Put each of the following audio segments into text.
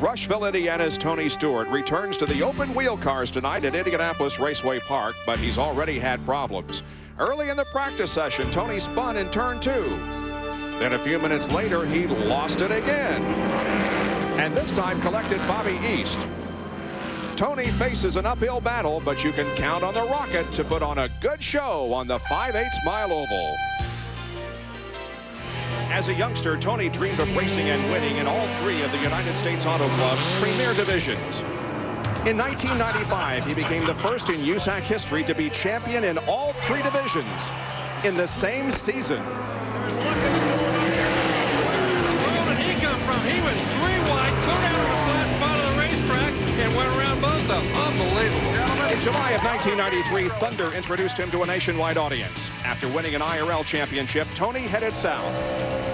Rushville, Indiana's Tony Stewart returns to the open wheel cars tonight at Indianapolis Raceway Park, but he's already had problems. Early in the practice session, Tony spun in turn 2. Then a few minutes later, he lost it again. And this time collected Bobby East. Tony faces an uphill battle, but you can count on the Rocket to put on a good show on the 5/8 mile oval. As a youngster, Tony dreamed of racing and winning in all 3 of the United States Auto Club's premier divisions. In 1995, he became the first in USAC history to be champion in all 3 divisions in the same season. Where did he come from? He was 3 wide, clear out of the flat spot of the racetrack, and went around both of them. Unbelievable. In July of 1993, Thunder introduced him to a nationwide audience. After winning an IRL championship, Tony headed south,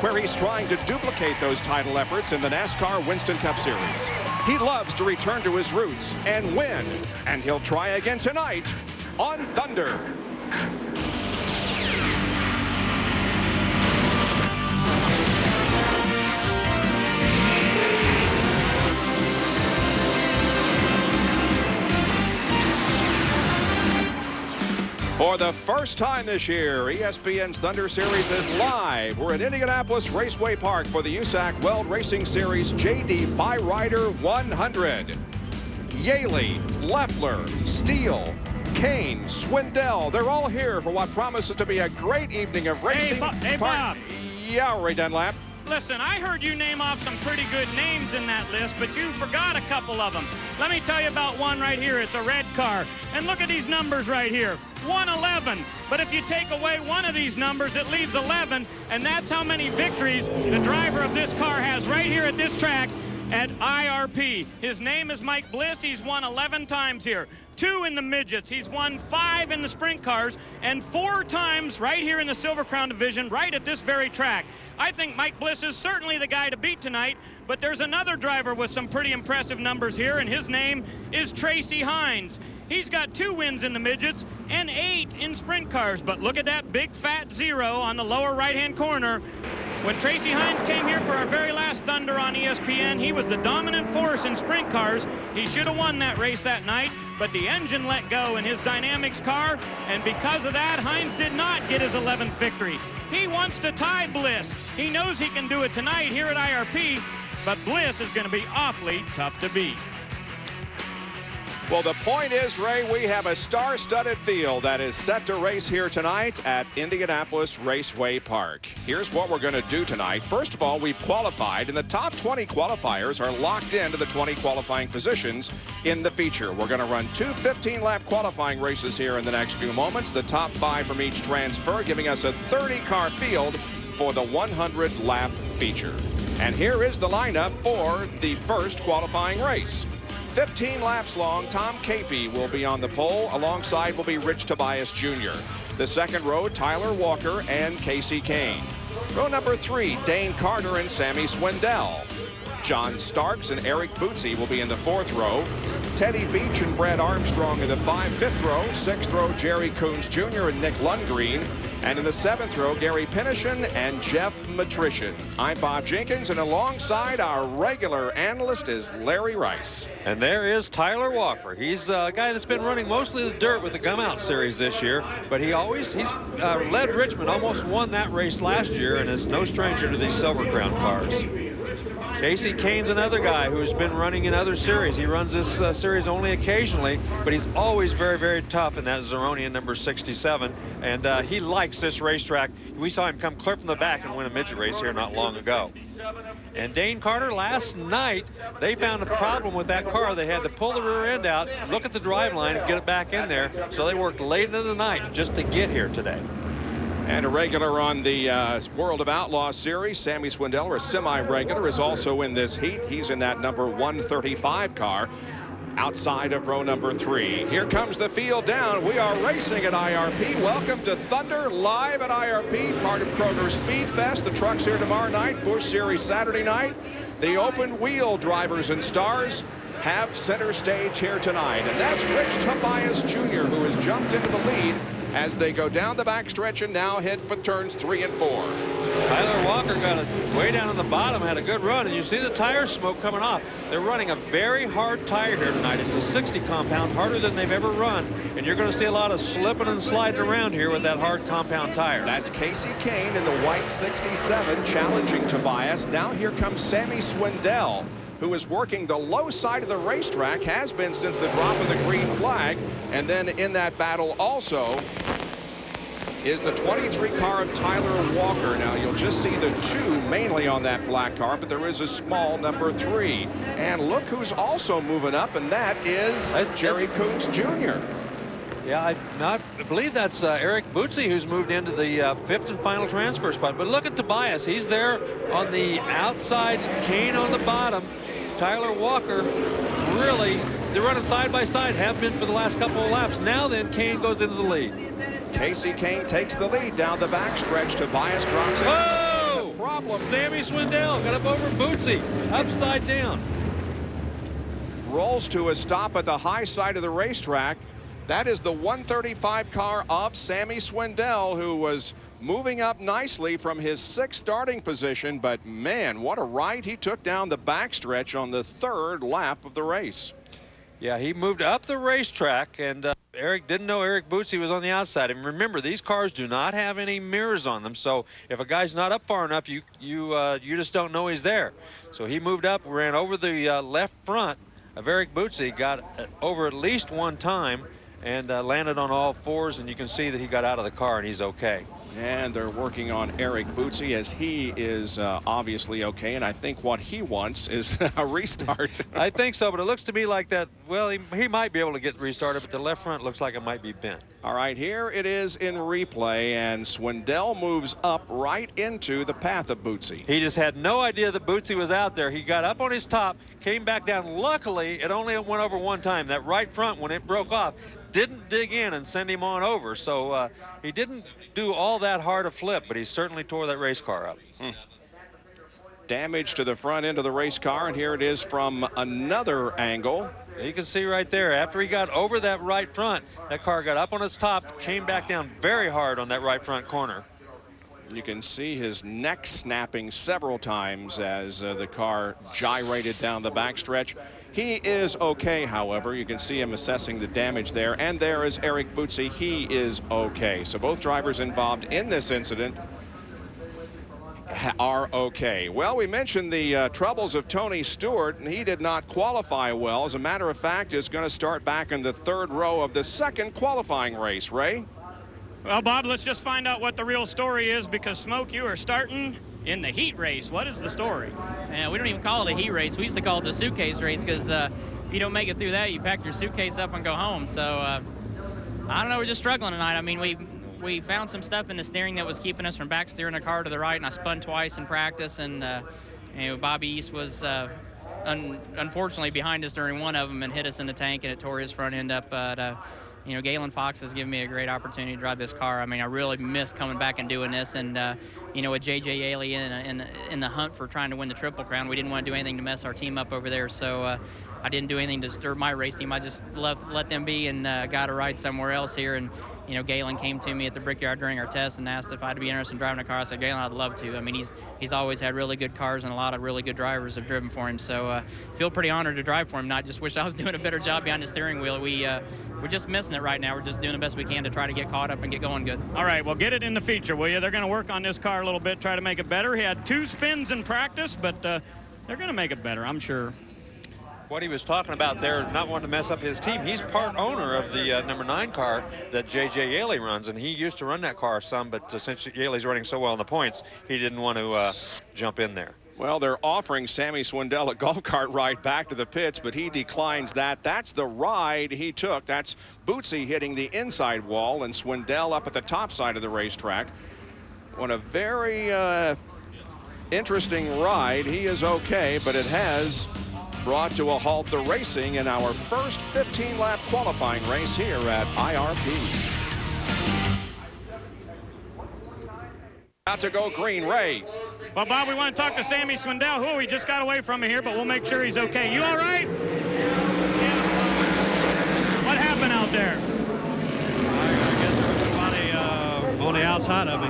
where he's trying to duplicate those title efforts in the NASCAR Winston Cup Series. He loves to return to his roots and win, and he'll try again tonight on Thunder. For the first time this year, ESPN's Thunder Series is live. We're at Indianapolis Raceway Park for the USAC Weld Racing Series JD Byrider 100. Yaley, Leffler, Steele, Kane, Swindell, they're all here for what promises to be a great evening of racing. Hey, Bob. Yeah, Ray Dunlap. Listen, I heard you name off some pretty good names in that list, but you forgot a couple of them. Let me tell you about one right here. It's a red car. And look at these numbers right here. 111. But if you take away one of these numbers, it leaves 11. And that's how many victories the driver of this car has right here at this track at IRP. His name is Mike Bliss. He's won 11 times here. 2 in the midgets. He's won 5 in the sprint cars and 4 times right here in the Silver Crown division, right at this very track. I think Mike Bliss is certainly the guy to beat tonight, but there's another driver with some pretty impressive numbers here, and his name is Tracy Hines. He's got 2 wins in the midgets and 8 in sprint cars, but look at that big fat 0 on the lower right-hand corner. When Tracy Hines came here for our very last Thunder on ESPN, he was the dominant force in sprint cars. He should have won that race that night, but the engine let go in his Dynamics car, and because of that, Hines did not get his 11th victory. He wants to tie Bliss. He knows he can do it tonight here at IRP, but Bliss is going to be awfully tough to beat. Well, the point is, Ray, we have a star-studded field that is set to race here tonight at Indianapolis Raceway Park. Here's what we're going to do tonight. First of all, we've qualified, and the top 20 qualifiers are locked into the 20 qualifying positions in the feature. We're going to run 2 15-lap qualifying races here in the next few moments. The top 5 from each transfer, giving us a 30-car field for the 100-lap feature. And here is the lineup for the first qualifying race. 15 laps long, Tom Capey will be on the pole. Alongside will be Rich Tobias Jr. The second row, Tyler Walker and Casey Kane. Row number 3, Dane Carter and Sammy Swindell. John Starks and Eric Bootsy will be in the 4th row. Teddy Beach and Brad Armstrong in the 5th row. 6th row, Jerry Coons Jr. and Nick Lundgreen. And in the 7th row, Gary Pinishin and Jeff Matrician. I'm Bob Jenkins, and alongside our regular analyst is Larry Rice. And there is Tyler Walker. He's a guy that's been running mostly the dirt with the Come Out Series this year, but he's led Richmond, almost won that race last year, and is no stranger to these Silver Crown cars. Casey Kane's another guy who's been running in other series. He runs this series only occasionally, but he's always very, very tough in that Zeronian number 67, and he likes this racetrack. We saw him come clear from the back and win a midget race here not long ago. And Dane Carter, last night, they found a problem with that car. They had to pull the rear end out, look at the drive line, and get it back in there, so they worked late into the night just to get here today. And a regular on the World of Outlaws series, Sammy Swindell, or a semi-regular, is also in this heat. He's in that number 135 car outside of row number 3. Here comes the field down. We are racing at IRP. Welcome to Thunder, live at IRP, part of Kroger Speed Fest. The truck's here tomorrow night, Busch Series Saturday night. The open wheel drivers and stars have center stage here tonight. And that's Rich Tobias Jr., who has jumped into the lead as they go down the backstretch and now head for turns 3 and 4. Tyler Walker got it way down on the bottom, had a good run, and you see the tire smoke coming off. They're running a very hard tire here tonight. It's a 60 compound, harder than they've ever run, and you're going to see a lot of slipping and sliding around here with that hard compound tire. That's Casey Kane in the white 67 challenging Tobias. Now here comes Sammy Swindell, who is working the low side of the racetrack, has been since the drop of the green flag. And then in that battle also is the 23 car of Tyler Walker. Now you'll just see the 2 mainly on that black car, but there is a small number 3. And look who's also moving up, and that is Jerry Coons Jr. Yeah, I believe that's Eric Bootsy, who's moved into the 5th and final transfer spot. But look at Tobias. He's there on the outside, Kane on the bottom. Tyler Walker, really, they're running side by side, have been for the last couple of laps. Now then, Kane goes into the lead. Casey Kane takes the lead down the backstretch. Tobias drops in. Oh! Problem. Sammy Swindell got up over Bootsy, upside down. Rolls to a stop at the high side of the racetrack. That is the 135 car of Sammy Swindell, who was moving up nicely from his 6th starting position. But man, what a ride he took down the backstretch on the 3rd lap of the race. Yeah, he moved up the racetrack, and Eric didn't know Eric Bootsy was on the outside. And remember, these cars do not have any mirrors on them, so if a guy's not up far enough, you just don't know he's there. So he moved up, ran over the left front of Eric Bootsy, got over at least one time, and landed on all 4s, and you can see that he got out of the car and he's okay. And they're working on Eric Bootsy, as he is obviously okay, and I think what he wants is a restart. I think so, but it looks to me like that, well, he might be able to get restarted, but the left front looks like it might be bent. All right, here it is in replay, and Swindell moves up right into the path of Bootsy. He just had no idea that Bootsy was out there. He got up on his top, came back down. Luckily, it only went over one time. That right front, when it broke off, didn't dig in and send him on over. So he didn't do all that hard a flip, but he certainly tore that race car up. Damage to the front end of the race car, and here it is from another angle. You can see right there, after he got over that right front, that car got up on its top, came back down very hard on that right front corner. You can see his neck snapping several times as the car gyrated down the backstretch. He is okay, however. You can see him assessing the damage there. And there is Eric Bootsy. He is okay. So both drivers involved in this incident are okay. Well, we mentioned the troubles of Tony Stewart, and he did not qualify well. As a matter of fact, is going to start back in the 3rd row of the 2nd qualifying race. Ray? Well, Bob, let's just find out what the real story is, because Smoke, you are starting in the heat race. What is the story? Yeah, we don't even call it a heat race. We used to call it the suitcase race, because if you don't make it through that, you pack your suitcase up and go home. So I don't know, we're just struggling tonight. I mean, we found some stuff in the steering that was keeping us from back steering the car to the right, and I spun twice in practice, and Bobby East was unfortunately behind us during one of them and hit us in the tank, and it tore his front end up. But Galen Fox has given me a great opportunity to drive this car. I mean, I really miss coming back and doing this, and with J.J. Yaley in the hunt for trying to win the Triple Crown, we didn't want to do anything to mess our team up over there, so I didn't do anything to disturb my race team. I just let them be and got a ride somewhere else here. And Galen came to me at the Brickyard during our test and asked if I'd be interested in driving a car. I said, Galen, I'd love to. I mean, he's always had really good cars, and a lot of really good drivers have driven for him. So feel pretty honored to drive for him. Not just wish I was doing a better job behind the steering wheel. We're just missing it right now. We're just doing the best we can to try to get caught up and get going good. All right, well, get it in the feature, will you? They're going to work on this car a little bit, try to make it better. He had 2 spins in practice, but they're going to make it better, I'm sure. What he was talking about there, not wanting to mess up his team, he's part owner of the number 9 car that J.J. Yaley runs, and he used to run that car some, but since Yaley's running so well in the points, he didn't want to jump in there. Well, they're offering Sammy Swindell a golf cart ride back to the pits, but he declines that. That's the ride he took. That's Bootsy hitting the inside wall and Swindell up at the top side of the racetrack. On a very interesting ride. He is okay, but it has brought to a halt the racing in our first 15-lap qualifying race here at IRP. Out to go green, Ray. Well, Bob, we want to talk to Sammy Swindell, who we just got away from here, but we'll make sure he's okay. You all right? Yeah. What happened out there? I guess there was somebody on the outside of me.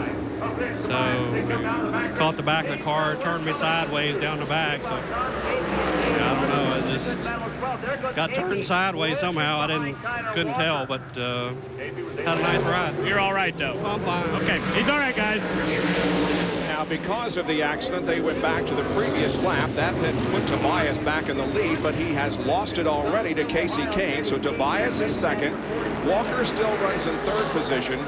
So we caught the back of the car, turned me sideways down the back. So yeah, I don't know. I just got turned sideways somehow. Couldn't tell, but had a nice ride. You're all right, though. I'm fine. Okay, he's all right, guys. Now, because of the accident, they went back to the previous lap. That had put Tobias back in the lead, but he has lost it already to Casey Kane. So Tobias is second. Walker still runs in third position.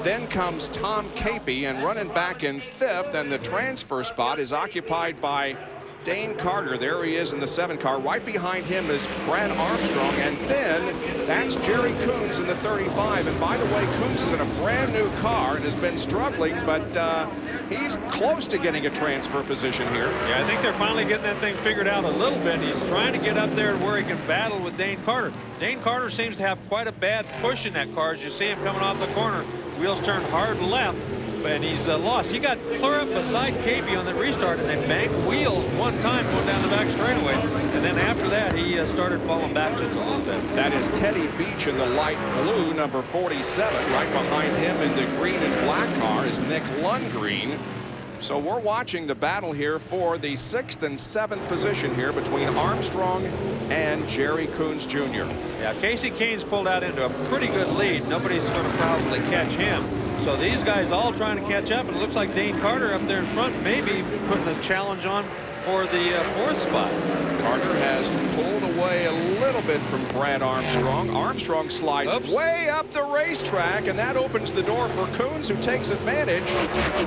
Then comes Tom Capey, and running back in fifth, and the transfer spot is occupied by Dane Carter. There he is in the 7 car. Right behind him is Brad Armstrong, and then that's Jerry Coons in the 35. And by the way, Coons is in a brand new car and has been struggling, but he's close to getting a transfer position here. Yeah, I think they're finally getting that thing figured out a little bit. He's trying to get up there where he can battle with Dane Carter. Dane Carter seems to have quite a bad push in that car as you see him coming off the corner. Wheels turn hard left, and he's lost. He got clear up beside Capey on the restart, and they banked wheels one time going down the back straightaway. And then after that, he started falling back just a little bit. That is Teddy Beach in the light blue, number 47. Right behind him in the green and black car is Nick Lundgren. So we're watching the battle here for the 6th and 7th position here between Armstrong and Jerry Coons Jr. Yeah, Casey Kane's pulled out into a pretty good lead. Nobody's going to probably catch him. So these guys all trying to catch up, and it looks like Dane Carter up there in front maybe putting a challenge on for the 4th spot. Carter has pulled away a little bit from Brad Armstrong. Armstrong slides way up the racetrack, and that opens the door for Coons, who takes advantage.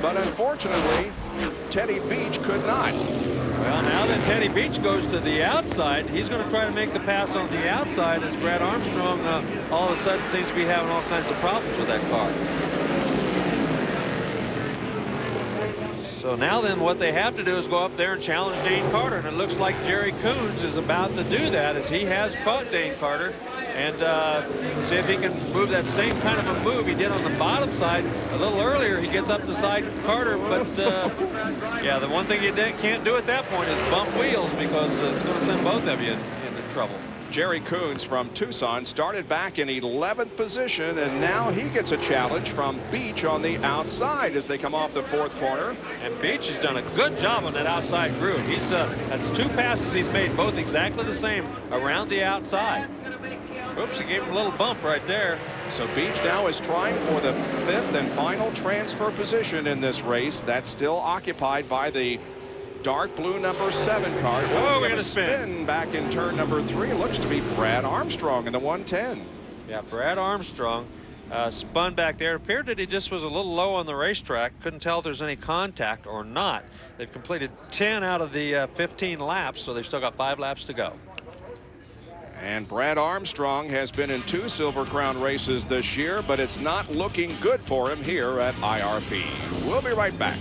But unfortunately, Teddy Beach could not. Well, now that Teddy Beach goes to the outside, he's going to try to make the pass on the outside as Brad Armstrong all of a sudden seems to be having all kinds of problems with that car. So now then what they have to do is go up there and challenge Dane Carter, and it looks like Jerry Coons is about to do that as he has caught Dane Carter, and see if he can move that same kind of a move he did on the bottom side a little earlier. He gets up beside Carter, but yeah, the one thing you can't do at that point is bump wheels, because it's going to send both of you into trouble. Jerry Coons from Tucson started back in 11th position, and now he gets a challenge from Beach on the outside as they come off the 4th corner. And Beach has done a good job on that outside groove. He's that's 2 passes he's made, both exactly the same around the outside. Oops, he gave him a little bump right there. So Beach now is trying for the 5th and final transfer position in this race. That's still occupied by the dark blue number 7 car. Oh, we're going to spin back in turn number 3. Looks to be Brad Armstrong in the 110. Yeah, Brad Armstrong spun back there. It appeared that he just was a little low on the racetrack. Couldn't tell if there's any contact or not. They've completed 10 out of the 15 laps, so they've still got 5 laps to go. And Brad Armstrong has been in 2 Silver Crown races this year, but it's not looking good for him here at IRP. We'll be right back.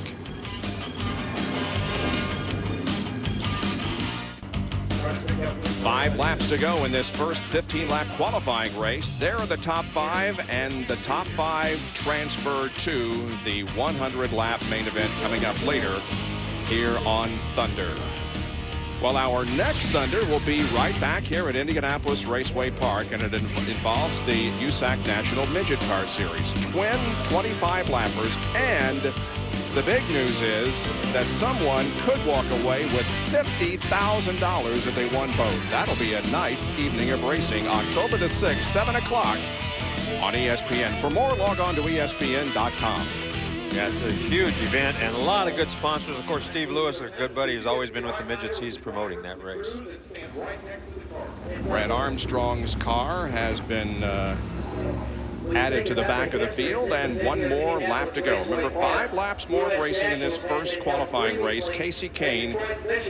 Five laps to go in this first 15-lap qualifying race. There are the top 5, and the top 5 transfer to the 100-lap main event coming up later here on Thunder. Well, our next Thunder will be right back here at Indianapolis Raceway Park, and it involves the USAC National Midget Car Series. Twin 25-lappers, and the big news is that someone could walk away with $50,000 if they won both. That'll be a nice evening of racing, October the 6th, 7 o'clock on ESPN. For more, log on to ESPN.com. Yeah, it's a huge event and a lot of good sponsors. Of course, Steve Lewis, a good buddy, who's always been with the midgets. He's promoting that race. Brad Armstrong's car has been added to the back of the field, and 1 more lap to go. Remember, 5 laps more of racing in this first qualifying race. Casey Kane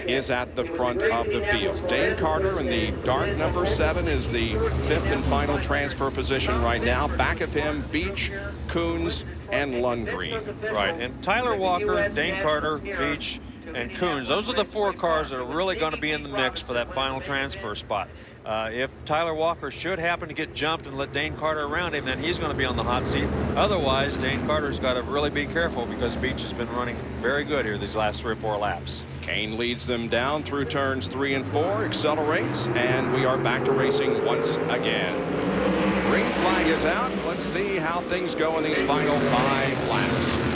is at the front of the field. Dane Carter in the dark number 7 is the 5th and final transfer position right now. Back of him, Beach, Coons, and Lundgren. Right, and Tyler Walker, Dane Carter, Beach, and Coons. Those are the 4 cars that are really going to be in the mix for that final transfer spot. If Tyler Walker should happen to get jumped and let Dane Carter around him, then he's going to be on the hot seat. Otherwise, Dane Carter's got to really be careful, because Beach has been running very good here these last 3 or 4 laps. Kane leads them down through turns 3 and 4, accelerates, and we are back to racing once again. Green flag is out. Let's see how things go in these final 5 laps.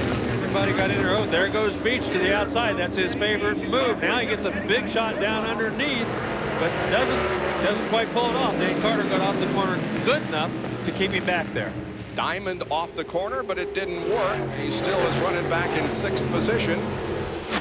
everybody got in there. Oh, there goes Beach to the outside. That's his favorite move. Now he gets a big shot down underneath, but doesn't quite pull it off. Dane Carter got off the corner good enough to keep him back there. Diamond off the corner, but it didn't work. He still is running back in 6th position.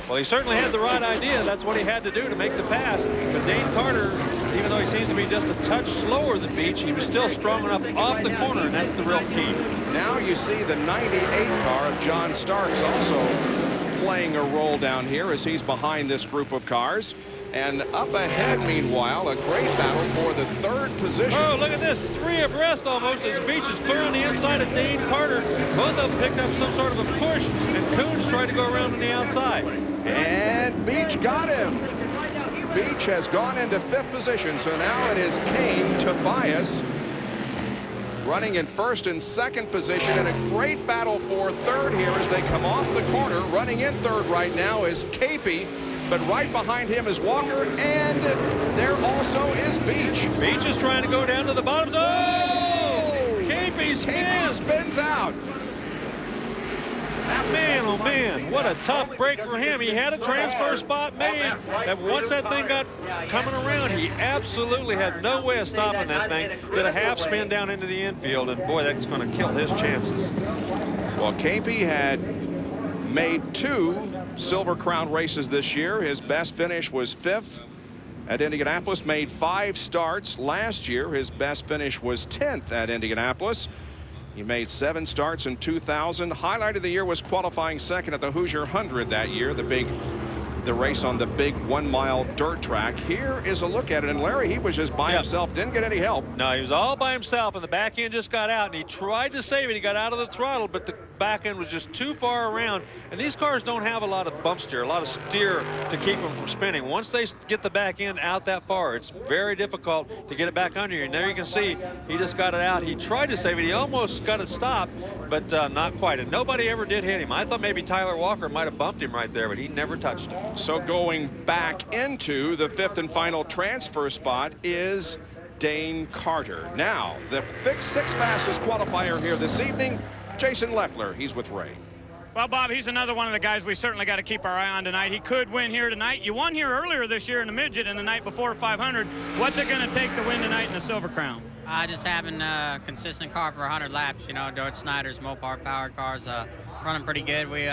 Well, he certainly had the right idea. That's what he had to do to make the pass. But Dane Carter, even though he seems to be just a touch slower than Beach, he was still strong enough off the corner, and that's the real key. Now you see the 98 car of John Starks also playing a role down here as he's behind this group of cars. And up ahead, meanwhile, a great battle for the 3rd position. Oh, look at this. 3 abreast almost as Beach is clear on the inside of Dane Carter. Both of them picked up some sort of a push, and Coons tried to go around on the outside. And Beach got him. Beach has gone into 5th position, so now it is Kane Tobias running in 1st and 2nd position, and a great battle for 3rd here as they come off the corner. Running in 3rd right now is Capey, but right behind him is Walker, and there also is Beach. Beach is trying to go down to the bottom. Oh! Capey spins out. Man, oh man, what a tough break for him. He had a transfer spot made, and once that thing got coming around, he absolutely had no way of stopping that thing. Did a half spin down into the infield, and boy, that's going to kill his chances. Well, Capey had made 2 Silver Crown races this year. His best finish was 5th at Indianapolis, made 5 starts. Last year, his best finish was 10th at Indianapolis. He made 7 starts in 2000. Highlight of the year was qualifying 2nd at the Hoosier 100 that year, the race on the big 1-mile dirt track. Here is a look at it, and Larry, he was just by himself, didn't get any help. No, he was all by himself, and the back end just got out, and he tried to save it. He got out of the throttle, but the back end was just too far around, and these cars don't have a lot of bump steer, a lot of steer to keep them from spinning. Once they get the back end out that far, it's very difficult to get it back under you. And there you can see he just got it out. He tried to save it. He almost got it stopped, but not quite, and nobody ever did hit him. I thought maybe Tyler Walker might have bumped him right there, but he never touched him. So going back into the 5th and final transfer spot is Dane Carter. Now, the 6th fastest qualifier here this evening, Jason Leffler. He's with Ray. Well, Bob, he's another one of the guys we certainly got to keep our eye on tonight. He could win here tonight. You won here earlier this year in the midget and the night before 500. What's it going to take to win tonight in the Silver Crown? Just having a consistent car for 100 laps. You know, George Snyder's Mopar powered cars running pretty good. We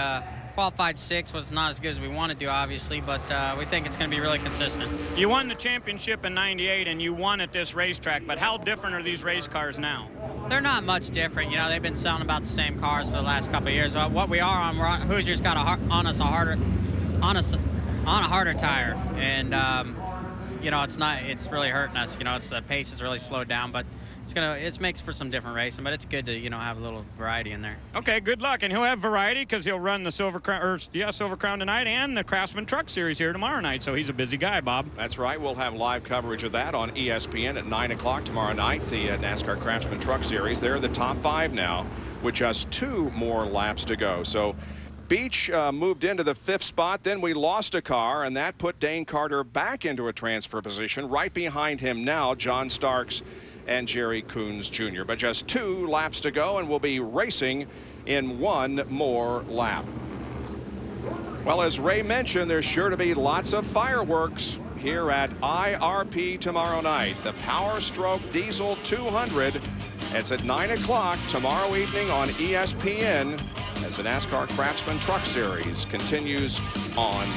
qualified 6th, was not as good as we wanted to, obviously, but we think it's going to be really consistent. You won the championship in '98 and you won at this racetrack, but how different are these race cars now? They're not much different. You know, they've been selling about the same cars for the last couple of years. What we are on, Hoosier's got on a harder tire, and you know, it's really hurting us. You know, the pace has really slowed down, but it makes for some different racing, but it's good to, you know, have a little variety in there. Okay, good luck, and he'll have variety because he'll run the Silver Crown tonight and the Craftsman Truck Series here tomorrow night. So he's a busy guy, Bob. That's right. We'll have live coverage of that on ESPN at 9 o'clock tomorrow night. The NASCAR Craftsman Truck Series. They're the top 5 now, with just 2 more laps to go. So Beach moved into the 5th spot. Then we lost a car, and that put Dane Carter back into a transfer position. Right behind him now, John Starks and Jerry Coons Jr. But just 2 laps to go, and we'll be racing in 1 more lap. Well, as Ray mentioned, there's sure to be lots of fireworks here at IRP tomorrow night. The Power Stroke Diesel 200. It's at 9 o'clock tomorrow evening on ESPN as the NASCAR Craftsman Truck Series continues on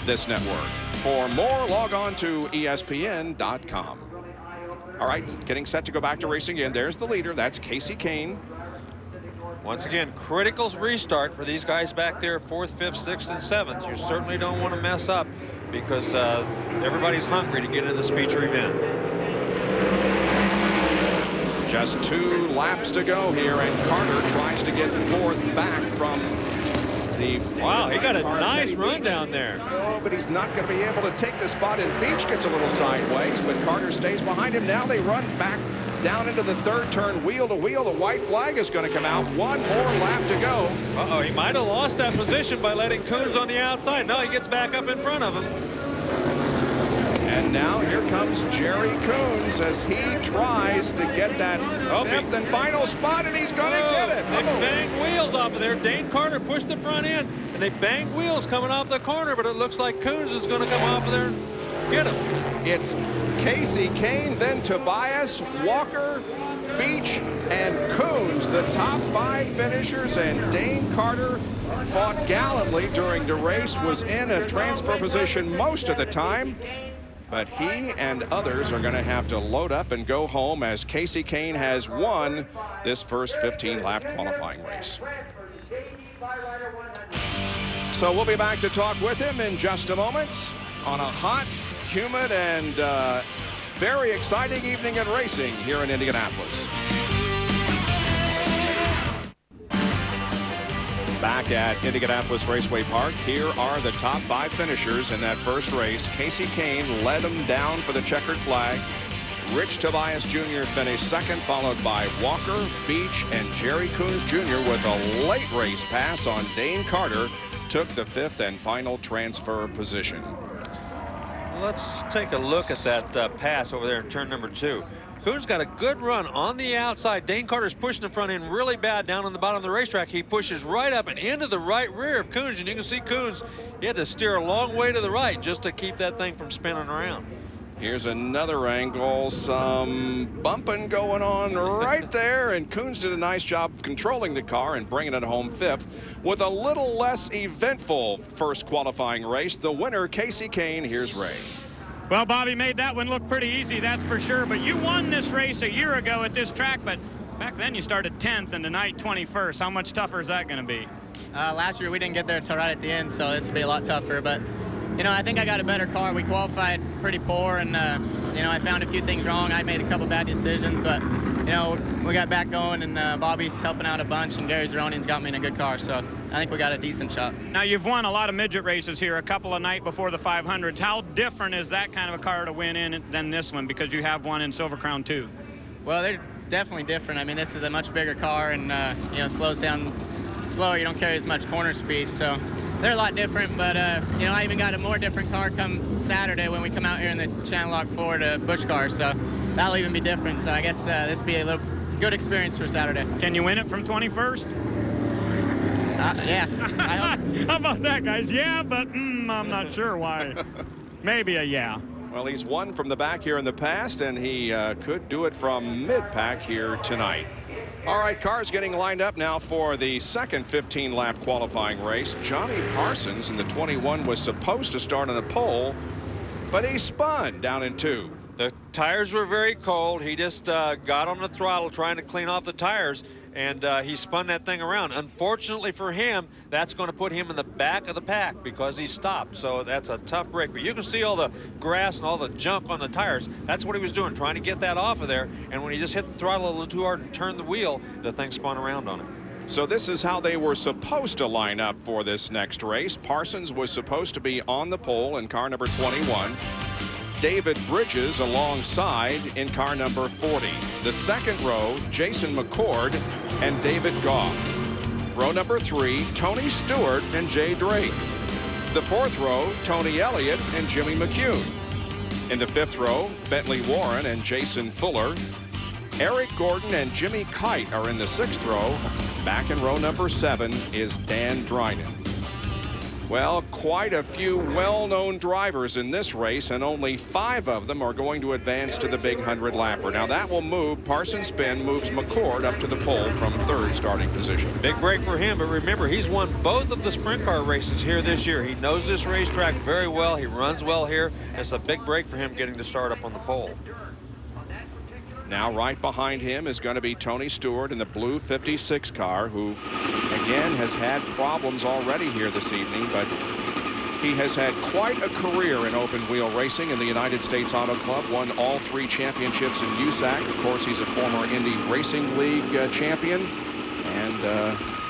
this network. For more, log on to ESPN.com. All right, getting set to go back to racing again. There's the leader. That's Casey Kane. Once again, critical restart for these guys back there, 4th, 5th, 6th, and 7th. You certainly don't want to mess up because everybody's hungry to get in this feature event. Just 2 laps to go here, and Carter tries to get 4th back from the... Wow, he got a nice run down there. Oh, but he's not going to be able to take the spot, and Beach gets a little sideways, but Carter stays behind him. Now they run back down into the 3rd turn, wheel to wheel. The white flag is going to come out. 1 more lap to go. Uh-oh, he might have lost that position by letting Coons on the outside. No, he gets back up in front of him. And now here comes Jerry Coons as he tries to get that fifth and final spot, and he's going to get it. They banged wheels off of there. Dane Carter pushed the front end, and they banged wheels coming off the corner, but it looks like Coons is going to come off of there and get him. It's Casey Kane, then Tobias, Walker, Beach, and Coons, the top 5 finishers, and Dane Carter fought gallantly during the race, was in a transfer position most of the time, but he and others are going to have to load up and go home as Casey Kane has won this first 15-lap qualifying race. So we'll be back to talk with him in just a moment on a hot, humid, and very exciting evening in racing here in Indianapolis. Back at Indianapolis Raceway Park, here are the top 5 finishers in that first race. Casey Kane led them down for the checkered flag. Rich Tobias Jr. finished second, followed by Walker, Beach, and Jerry Coons Jr. with a late race pass on Dane Carter, took the 5th and final transfer position. Let's take a look at that pass over there in turn number 2. Coons got a good run on the outside. Dane Carter's pushing the front end really bad down on the bottom of the racetrack. He pushes right up and into the right rear of Coons, and you can see Coons, he had to steer a long way to the right just to keep that thing from spinning around. Here's another angle, some bumping going on right there, and Coons did a nice job of controlling the car and bringing it home 5th with a little less eventful first qualifying race. The winner, Casey Kane. Here's Ray. Well, Bobby made that one look pretty easy, that's for sure. But you won this race a year ago at this track, but back then you started 10th and tonight 21st. How much tougher is that going to be? Last year we didn't get there until right at the end, so this will be a lot tougher. But, you know, I think I got a better car. We qualified pretty poor, and, you know, I found a few things wrong. I made a couple bad decisions, but, you know, we got back going, and Bobby's helping out a bunch, and Gary Zeronian's got me in a good car, so I think we got a decent shot. Now, you've won a lot of midget races here, a couple a night before the 500s. How different is that kind of a car to win in than this one, because you have one in Silver Crown too? Well, they're definitely different. I mean, this is a much bigger car, and, you know, slows down slower. You don't carry as much corner speed, so they're a lot different. But, you know, I even got a more different car come Saturday when we come out here in the Channel Lock Ford Busch car, so that'll even be different. So I guess this will be a little good experience for Saturday. Can you win it from 21st? Yeah. How about that, guys? Yeah, but I'm not sure why. Maybe a yeah. Well, he's won from the back here in the past, and he could do it from mid-pack here tonight. All right, cars getting lined up now for the second 15-lap qualifying race. Johnny Parsons in the 21 was supposed to start on a pole, but he spun down in 2. The tires were very cold. He just got on the throttle trying to clean off the tires, and he spun that thing around. Unfortunately for him, that's going to put him in the back of the pack because he stopped. So that's a tough break. But you can see all the grass and all the junk on the tires. That's what he was doing, trying to get that off of there. And when he just hit the throttle a little too hard and turned the wheel, the thing spun around on him. So this is how they were supposed to line up for this next race. Parsons was supposed to be on the pole in car number 21. David Bridges alongside in car number 40. The second row, Jason McCord and David Goff. Row number 3, Tony Stewart and Jay Drake. The fourth row, Tony Elliott and Jimmy McCune. In the fifth row, Bentley Warren and Jason Fuller. Eric Gordon and Jimmy Kite are in the sixth row. Back in row number 7 is Dan Dryden. Well, quite a few well-known drivers in this race, and only 5 of them are going to advance to the big 100-lapper. Now that will move, Parsons' spin moves McCord up to the pole from 3rd starting position. Big break for him, but remember, he's won both of the sprint car races here this year. He knows this racetrack very well. He runs well here. It's a big break for him getting to start up on the pole. Now right behind him is going to be Tony Stewart in the blue 56 car, who again has had problems already here this evening, but he has had quite a career in open wheel racing in the United States Auto Club, won all 3 championships in USAC. Of course, he's a former Indy Racing League champion, and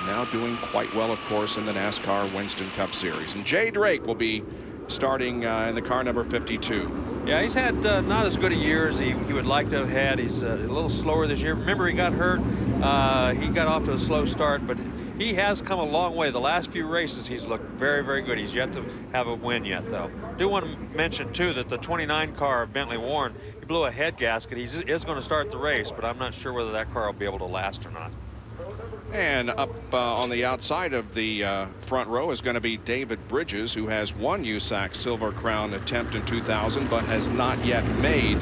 now doing quite well, of course, in the NASCAR Winston Cup Series. And Jay Drake will be starting in the car number 52. Yeah, he's had not as good a year as he would like to have had. He's a little slower this year. Remember, he got hurt. He got off to a slow start, but he has come a long way. The last few races, he's looked very, very good. He's yet to have a win yet, though. Do want to mention, too, that the 29 car of Bentley Warren, he blew a head gasket. He is going to start the race, but I'm not sure whether that car will be able to last or not. And up on the outside of the front row is going to be David Bridges, who has one USAC Silver Crown attempt in 2000, but has not yet made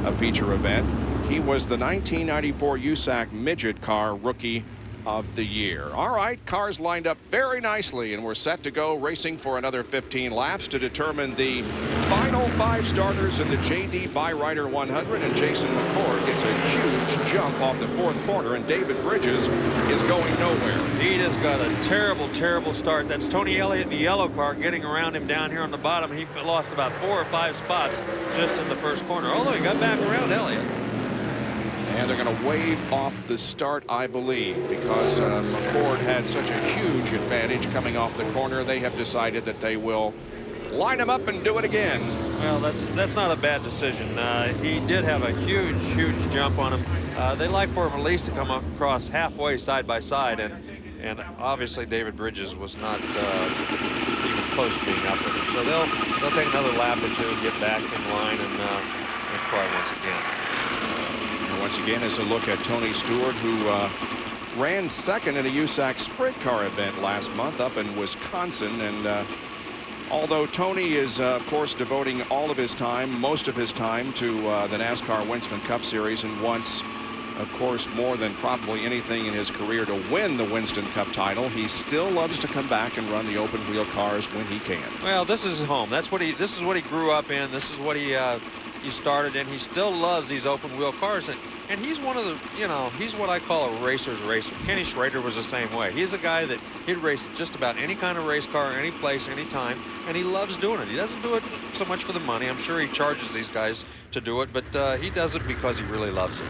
a feature event. He was the 1994 USAC Midget Car Rookie of the Year. All right, cars lined up very nicely, and we're set to go racing for another 15 laps to determine the final 5 starters in the J.D. Byrider 100. And Jason McCord gets a huge jump off the 4th corner, and David Bridges is going nowhere. He just got a terrible, terrible start. That's Tony Elliott in the yellow car getting around him down here on the bottom. He lost about 4 or 5 spots just in the first corner, although he got back around Elliott. And they're going to wave off the start, I believe, because McCord had such a huge advantage coming off the corner. They have decided that they will line him up and do it again. Well, that's not a bad decision. He did have a huge, huge jump on him. They like for him at least to come across halfway side by side, and obviously David Bridges was not even close to being up with him. So they'll take another lap or two, get back in line, and try once again. Once again, is a look at Tony Stewart, who ran second in a USAC sprint car event last month up in Wisconsin. And although Tony is, of course, devoting all of his time, most of his time, to the NASCAR Winston Cup Series, and wants, of course, more than probably anything in his career to win the Winston Cup title, he still loves to come back and run the open wheel cars when he can. Well, this is his home. This is what he grew up in. This is what he started in. He still loves these open wheel cars, and he's one of the, he's what I call a racer's racer. Kenny Schrader was the same way. He's a guy that he'd race just about any kind of race car, any place, any time, and he loves doing it. He doesn't do it so much for the money. I'm sure he charges these guys to do it, but he does it because he really loves it.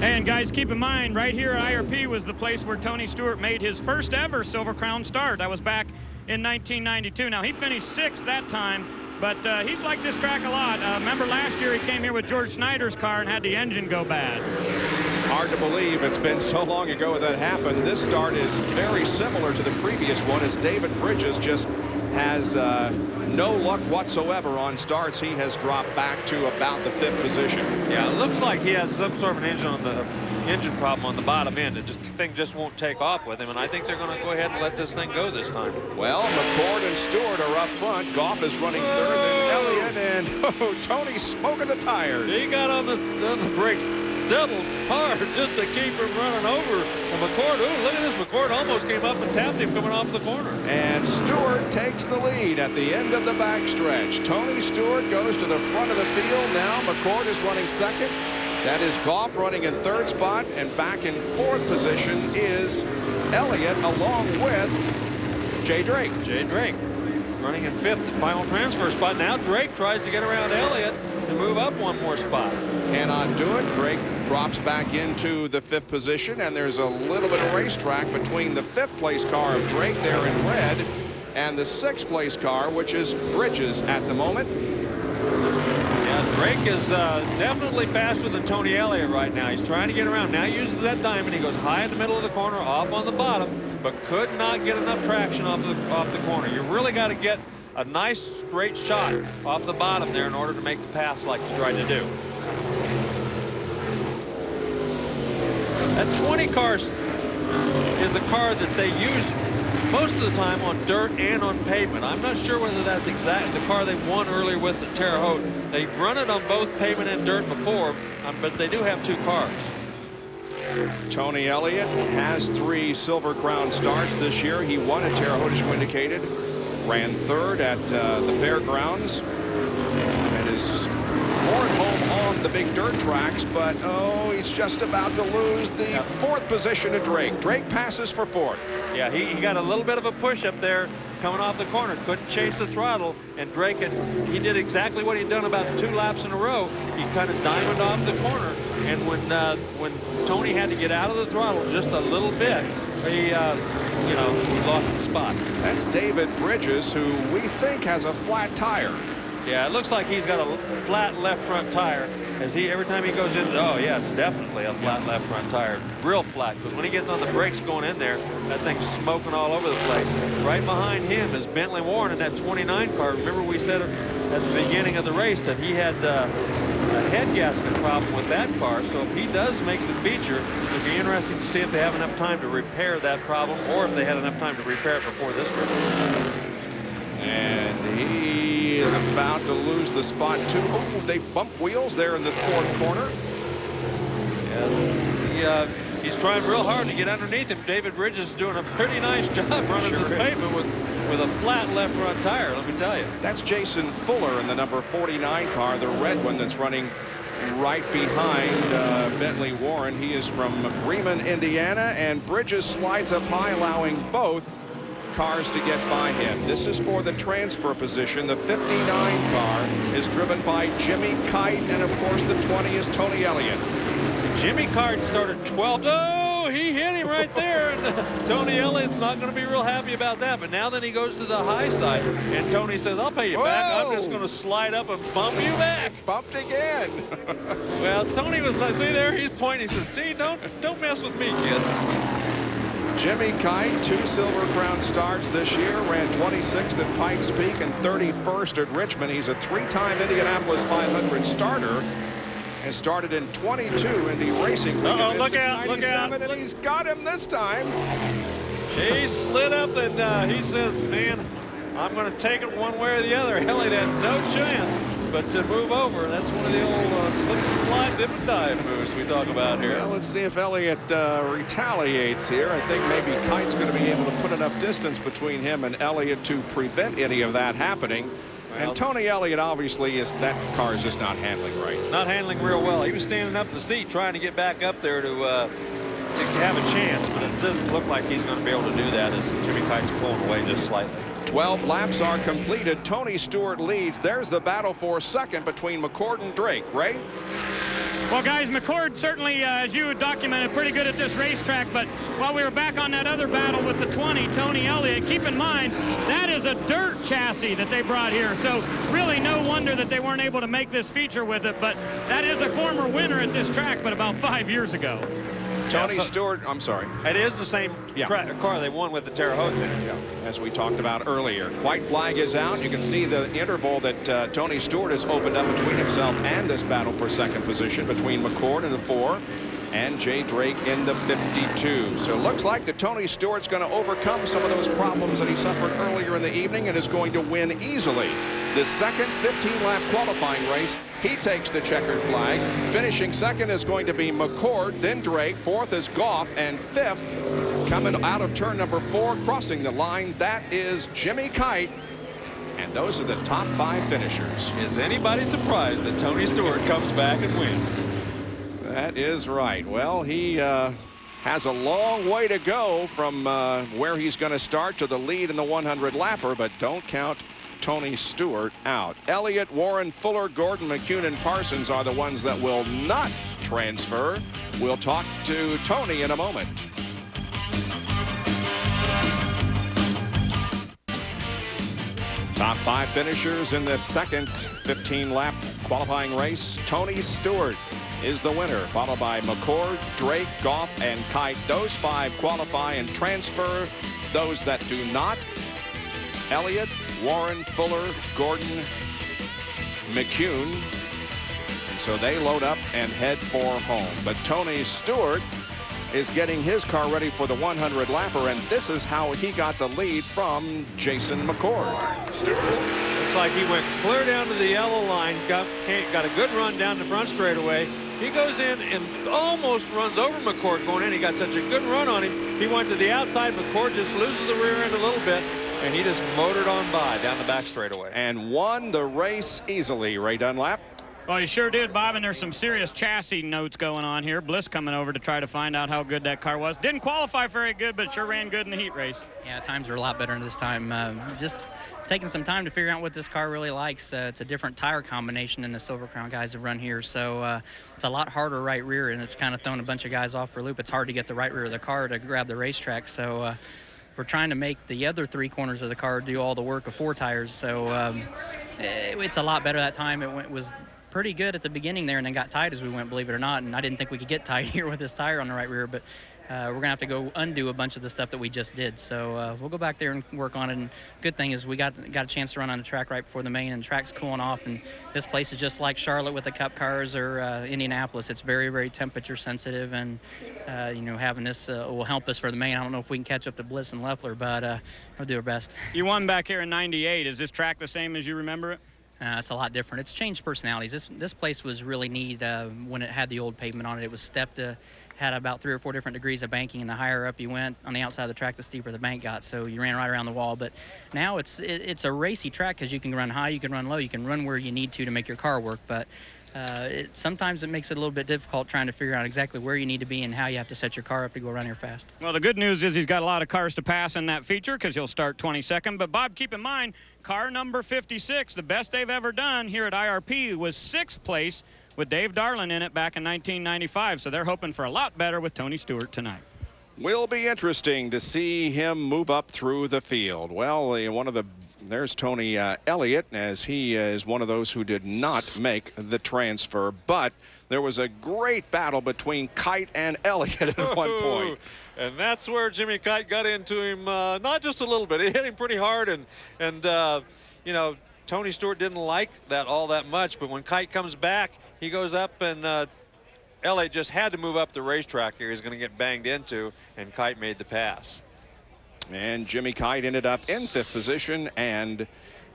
And guys, keep in mind, right here at IRP was the place where Tony Stewart made his first ever Silver Crown start. That was back in 1992. Now, he finished 6th that time, but he's liked this track a lot. Remember last year he came here with George Snyder's car and had the engine go bad. Hard to believe it's been so long ago that happened. This start is very similar to the previous one, as David Bridges just has no luck whatsoever on starts. He has dropped back to about the 5th position. Yeah, it looks like he has some sort of an engine problem on the bottom end. The thing just won't take off with him, and I think they're going to go ahead and let this thing go this time. Well, McCord and Stewart are up front. Goff is running 3rd, and Elliott, and Tony's smoking the tires. He got on the brakes double hard just to keep him running over. And McCord, ooh, look at this. McCord almost came up and tapped him coming off the corner. And Stewart takes the lead at the end of the backstretch. Tony Stewart goes to the front of the field. Now McCord is running 2nd. That is Goff running in 3rd spot, and back in 4th position is Elliott along with Jay Drake. Jay Drake running in 5th, the final transfer spot. Now Drake tries to get around Elliott to move up one more spot. Cannot do it. Drake drops back into the 5th position, and there's a little bit of racetrack between the 5th place car of Drake there in red and the 6th place car, which is Bridges at the moment. Yeah, Drake is definitely faster than Tony Elliott right now. He's trying to get around. Now he uses that diamond. He goes high in the middle of the corner, off on the bottom, but could not get enough traction off the corner. You really got to get a nice straight shot off the bottom there in order to make the pass like he tried to do. That 20 car is a car that they use most of the time on dirt and on pavement. I'm not sure whether that's exactly the car they won earlier with at Terre Haute. They've run it on both pavement and dirt before, but they do have 2 cars. Tony Elliott has 3 Silver Crown starts this year. He won at Terre Haute, as you indicated. Ran 3rd at the fairgrounds, and is more at home on the big dirt tracks, but he's just about to lose the 4th position to Drake. Drake passes for 4th. Yeah, he got a little bit of a push up there coming off the corner, couldn't chase the throttle, and Drake he did exactly what he'd done about 2 laps in a row. He kind of diamond off the corner, and when Tony had to get out of the throttle just a little bit, he lost the spot. That's David Bridges, who we think has a flat tire. Yeah, it looks like he's got a flat left front tire. Every time he goes in, oh yeah, it's definitely a flat left front tire. Real flat, because when he gets on the brakes going in there, that thing's smoking all over the place. Right behind him is Bentley Warren in that 29 car. Remember we said at the beginning of the race that he had a head gasket problem with that car. So if he does make the feature, it'll be interesting to see if they have enough time to repair that problem, or if they had enough time to repair it before this race. And he is about to lose the spot too. Oh, they bump wheels there in the fourth corner. Yeah, he's trying real hard to get underneath him. David Bridges is doing a pretty nice job running this pavement with a flat left front tire, let me tell you. That's Jason Fuller in the number 49 car, the red one that's running right behind Bentley Warren. He is from Bremen, Indiana, and Bridges slides up high, allowing both cars to get by him. This is for the transfer position. The 59 car is driven by Jimmy Kite, and of course the 20 is Tony Elliott. Jimmy Kite started 12th. Oh, he hit him right there. And Tony Elliott's not going to be real happy about that. But now then he goes to the high side, and Tony says, I'll pay you back. I'm just going to slide up and bump you back. Bumped again. Well, Tony was like, see there, he's pointing. He says, see, don't mess with me, kid. Jimmy Kite, 2 Silver Crown starts this year, ran 26th at Pikes Peak and 31st at Richmond. He's a 3-time Indianapolis 500 starter and started in 22 Indy Racing. Look out, look out. And he's got him this time. He slid up and he says, man, I'm going to take it one way or the other. Elliott had no chance but to move over. That's one of the old slip and slide, dip and dive moves we talk about here. Well, let's see if Elliott retaliates here. I think maybe Kite's going to be able to put enough distance between him and Elliott to prevent any of that happening. Well, and Tony Elliott, obviously, that car is just not handling right. Not handling real well. He was standing up in the seat trying to get back up there to have a chance, but it doesn't look like he's going to be able to do that as Jimmy Kite's pulling away just slightly. 12 laps are completed. Tony Stewart leads. There's the battle for second between McCord and Drake. Ray? Well, guys, McCord certainly, as you documented, pretty good at this racetrack. But while we were back on that other battle with the 20, Tony Elliott, keep in mind, that is a dirt chassis that they brought here. So really no wonder that they weren't able to make this feature with it. But that is a former winner at this track, but about 5 years ago. Tony Stewart, I'm sorry. It is the same car they won with the Terre Haute. As we talked about earlier. White flag is out. You can see the interval that Tony Stewart has opened up between himself and this battle for second position between McCord in the 4 and Jay Drake in the 52. So it looks like that Tony Stewart's going to overcome some of those problems that he suffered earlier in the evening and is going to win easily. This second 15-lap qualifying race, he takes the checkered flag. Finishing second is going to be McCord, then Drake. Fourth is Goff, and fifth, coming out of turn number 4, crossing the line, that is Jimmy Kite. And those are the top 5 finishers. Is anybody surprised that Tony Stewart comes back and wins? That is right. Well, he has a long way to go from where he's going to start to the lead in the 100-lapper, but don't count Tony Stewart out. Elliott, Warren, Fuller, Gordon, McCune, and Parsons are the ones that will not transfer. We'll talk to Tony in a moment. Top 5 finishers in this second 15-lap qualifying race. Tony Stewart is the winner, followed by McCord, Drake, Goff, and Kite. Those 5 qualify and transfer. Those that do not, Elliott, Warren, Fuller, Gordon, McCune. And so they load up and head for home. But Tony Stewart is getting his car ready for the 100-lapper, and this is how he got the lead from Jason McCord. Looks like he went clear down to the yellow line, got a good run down the front straightaway. He goes in and almost runs over McCord going in. He got such a good run on him. He went to the outside. McCord just loses the rear end a little bit, and he just motored on by down the back straightaway. And won the race easily, Ray Dunlap. Well, he sure did, Bob, and there's some serious chassis notes going on here. Bliss coming over to try to find out how good that car was. Didn't qualify very good, but sure ran good in the heat race. Yeah, times are a lot better this time. Just taking some time to figure out what this car really likes. It's a different tire combination than the Silver Crown guys have run here, so it's a lot harder right rear, and it's kind of thrown a bunch of guys off for a loop. It's hard to get the right rear of the car to grab the racetrack, so we're trying to make the other 3 corners of the car do all the work of 4 tires. So it's a lot better that time. It was pretty good at the beginning there and then got tight as we went, believe it or not. And I didn't think we could get tight here with this tire on the right rear, but we're going to have to go undo a bunch of the stuff that we just did. So we'll go back there and work on it. And good thing is we got a chance to run on the track right before the main, and the track's cooling off. And this place is just like Charlotte with the Cup cars or Indianapolis. It's very, very temperature sensitive, and having this will help us for the main. I don't know if we can catch up to Bliss and Leffler, but we'll do our best. You won back here in '98. Is this track the same as you remember it? It's a lot different. It's changed personalities. This place was really neat when it had the old pavement on it. It was stepped, had about 3 or 4 different degrees of banking, and the higher up you went on the outside of the track, the steeper the bank got. So you ran right around the wall. But now it's a racy track because you can run high, you can run low, you can run where you need to make your car work. But sometimes it makes it a little bit difficult trying to figure out exactly where you need to be and how you have to set your car up to go around here fast. Well, the good news is he's got a lot of cars to pass in that feature because he'll start 22nd. But, Bob, keep in mind, car number 56, the best they've ever done here at IRP, was 6th place with Dave Darlin in it back in 1995. So they're hoping for a lot better with Tony Stewart tonight. Will be interesting to see him move up through the field. Well, there's Tony Elliott, as he is one of those who did not make the transfer. But there was a great battle between Kite and Elliott at one point. And that's where Jimmy Kite got into him, not just a little bit. He hit him pretty hard, and Tony Stewart didn't like that all that much. But when Kite comes back, he goes up, and Elliott just had to move up the racetrack here. He's going to get banged into, and Kite made the pass. And Jimmy Kite ended up in 5th position and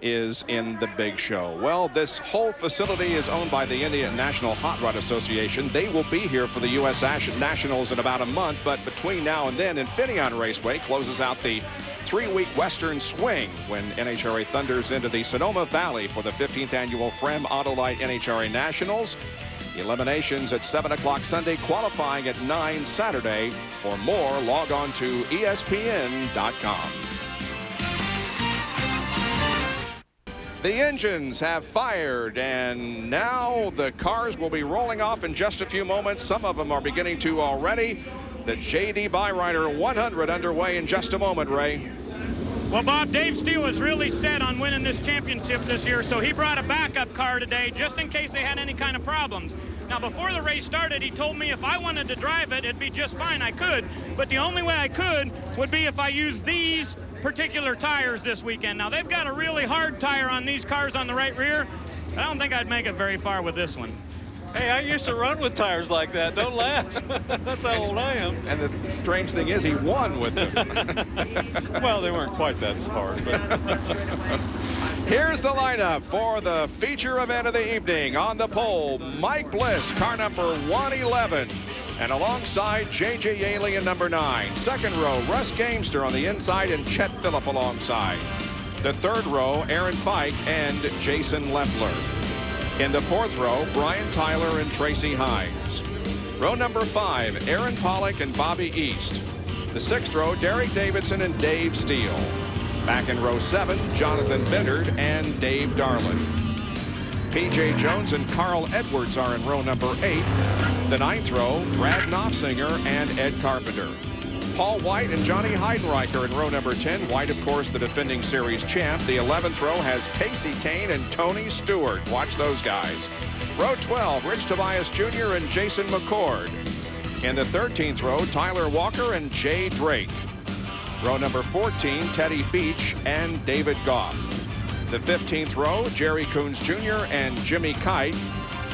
is in the big show. Well, this whole facility is owned by the Indian National Hot Rod Association. They will be here for the USAC Nationals in about a month, but between now and then, Infineon Raceway closes out the 3-week Western Swing when NHRA thunders into the Sonoma Valley for the 15th annual Frem Autolite NHRA Nationals. Eliminations at 7 o'clock Sunday, qualifying at 9 Saturday. For more, log on to ESPN.com. The engines have fired, and now the cars will be rolling off in just a few moments. Some of them are beginning to already. The J.D. Byrider 100 underway in just a moment, Ray. Well, Bob, Dave Steele is really set on winning this championship this year, so he brought a backup car today just in case they had any kind of problems. Now, before the race started, he told me if I wanted to drive it, it'd be just fine. I could, but the only way I could would be if I used these particular tires this weekend. Now, they've got a really hard tire on these cars on the right rear. I don't think I'd make it very far with this one. Hey, I used to run with tires like that. Don't laugh. That's how old I am. And the strange thing is he won with them. Well, they weren't quite that hard. But here's the lineup for the feature event of the evening. On the pole, Mike Bliss, car number 111. And alongside J.J. Yaley in number 9. Second row, Russ Gamester on the inside and Chet Phillip alongside. The third row, Aaron Fike and Jason Leffler. In the fourth row, Brian Tyler and Tracy Hines. Row number 5, Aaron Pollock and Bobby East. The sixth row, Derek Davidson and Dave Steele. Back in row 7, Jonathan Bennard and Dave Darlin. P.J. Jones and Carl Edwards are in row number 8. The ninth row, Brad Knopfsinger and Ed Carpenter. Paul White and Johnny Heidenreicher in row number 10. White, of course, the defending series champ. The 11th row has Casey Kane and Tony Stewart. Watch those guys. Row 12, Rich Tobias Jr. and Jason McCord. In the 13th row, Tyler Walker and Jay Drake. Row number 14, Teddy Beach and David Goff. The 15th row, Jerry Coons Jr. and Jimmy Kite.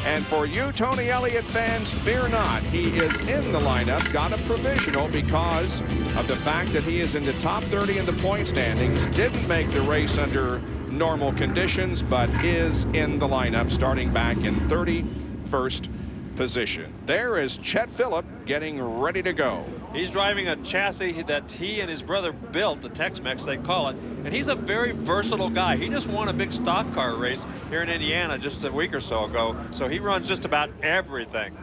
And for you Tony Elliott fans, fear not. He is in the lineup, got a provisional because of the fact that he is in the top 30 in the point standings. Didn't make the race under normal conditions, but is in the lineup starting back in 31st position. There is Chet Phillip getting ready to go. He's driving a chassis that he and his brother built, the Tex-Mex they call it, and he's a very versatile guy. He just won a big stock car race here in Indiana just a week or so ago, so he runs just about everything.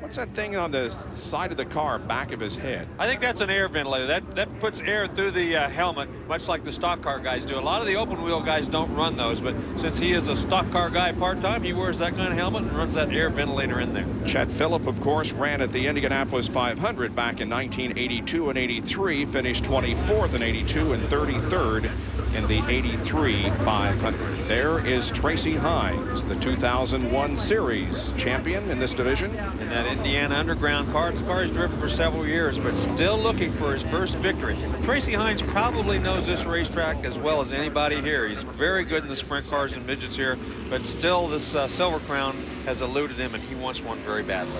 What's that thing on the side of the car, back of his head? I think that's an air ventilator. That puts air through the helmet, much like the stock car guys do. A lot of the open wheel guys don't run those, but since he is a stock car guy part-time, he wears that kind of helmet and runs that air ventilator in there. Chet Phillip, of course, ran at the Indianapolis 500 back in 1982 and 83, finished 24th in 82 and 33rd in the 83 500. There is Tracy Hines, the 2001 Series champion in this division. In that Indiana Underground car. This car he's driven for several years, but still looking for his first victory. Tracy Hines probably knows this racetrack as well as anybody here. He's very good in the sprint cars and midgets here, but still this Silver Crown has eluded him, and he wants one very badly.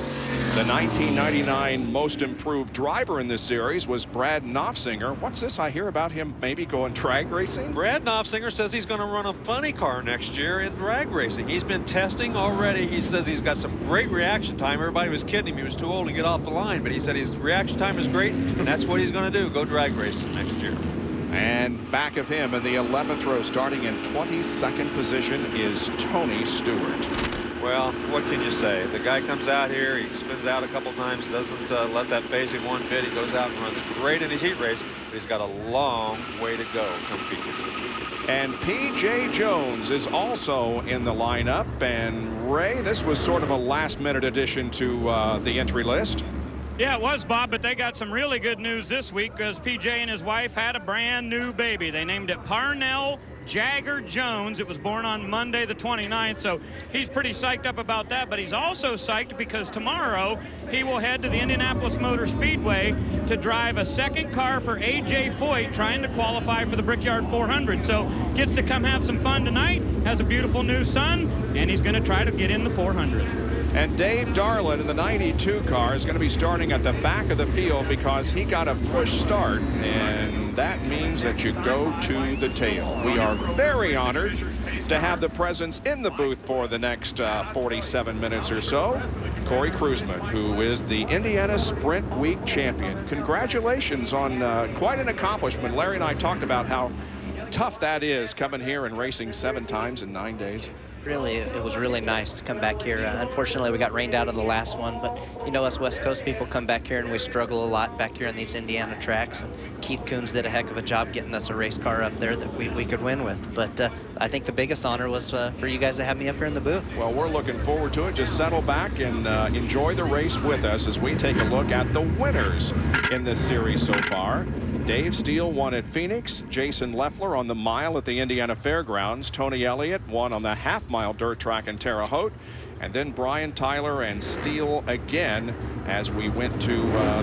The 1999 most improved driver in this series was Brad Knopfsinger. What's this I hear about him maybe going drag racing? Brad Knopfsinger says he's going to run a funny car next year in drag racing. He's been testing already. He says he's got some great reaction time. Everybody was kidding him. He was too old to get off the line, but he said his reaction time is great, and that's what he's going to do, go drag racing next year. And back of him in the 11th row, starting in 22nd position, is Tony Stewart. Well, what can you say? The guy comes out here, he spins out a couple times, doesn't let that phase him one bit. He goes out and runs great in his heat race, but he's got a long way to go come feature 2. And P.J. Jones is also in the lineup. And Ray, this was sort of a last-minute addition to the entry list. Yeah, it was, Bob, but they got some really good news this week because PJ and his wife had a brand new baby. They named it Parnell Jagger Jones. It was born on Monday the 29th, so he's pretty psyched up about that, but he's also psyched because tomorrow he will head to the Indianapolis Motor Speedway to drive a second car for A.J. Foyt trying to qualify for the Brickyard 400. So gets to come have some fun tonight, has a beautiful new son, and he's going to try to get in the 400. And Dave Darlin in the 92 car is going to be starting at the back of the field because he got a push start, and that means that you go to the tail. We are very honored to have the presence in the booth for the next 47 minutes or so. Corey Kruseman, who is the Indiana Sprint Week champion. Congratulations on quite an accomplishment. Larry and I talked about how tough that is, coming here and racing 7 times in 9 days. Really, it was really nice to come back here. Unfortunately, we got rained out of the last one, but you know, us West Coast people come back here and we struggle a lot back here on these Indiana tracks. And Keith Coons did a heck of a job getting us a race car up there that we could win with. But I think the biggest honor was for you guys to have me up here in the booth. Well, we're looking forward to it. Just settle back and enjoy the race with us as we take a look at the winners in this series so far. Dave Steele won at Phoenix. Jason Leffler on the mile at the Indiana Fairgrounds. Tony Elliott won on the half-mile dirt track in Terre Haute. And then Brian Tyler and Steele again as we went to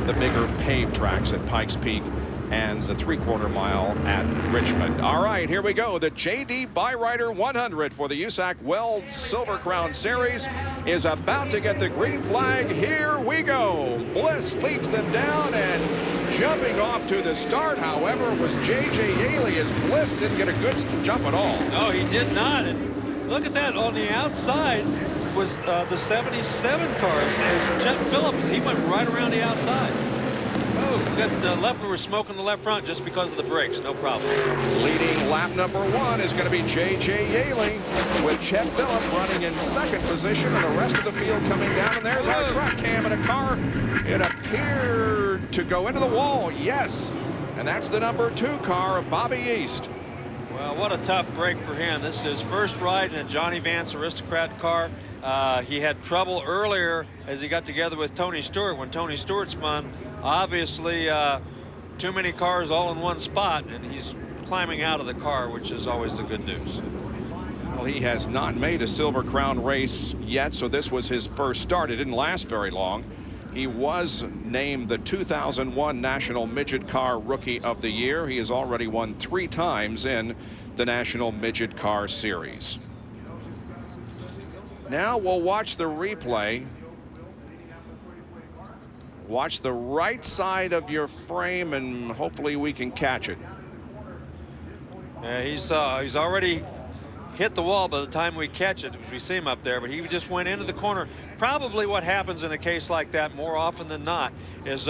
the bigger paved tracks at Pikes Peak and the 3/4 mile at Richmond. All right, here we go. The J.D. Byrider 100 for the USAC Weld Silver Crown Series is about to get the green flag. Here we go. Bliss leads them down, and jumping off to the start, however, was J.J. Yaley, as Bliss didn't get a good jump at all. No, he did not. And look at that. On the outside was the 77 cars. Chet Phillips, he went right around the outside. Oh, that Leffler was smoking the left front just because of the brakes. No problem. Leading lap number 1 is going to be J.J. Yaley, with Chet Phillips running in 2nd position and the rest of the field coming down. And there's our track cam in a car. It appeared to go into the wall. Yes. And that's the number 2 car of Bobby East. Well, what a tough break for him. This is his first ride in a Johnny Vance Aristocrat car. He had trouble earlier as he got together with Tony Stewart when Tony Stewart spun. Obviously, too many cars all in one spot, and he's climbing out of the car, which is always the good news. Well, he has not made a Silver Crown race yet, so this was his first start. It didn't last very long. He was named the 2001 National Midget Car Rookie of the Year. He has already won 3 times in the National Midget Car Series. Now we'll watch the replay. Watch the right side of your frame, and hopefully we can catch it. Yeah, he's already hit the wall by the time we catch it, because we see him up there, but he just went into the corner. Probably what happens in a case like that more often than not is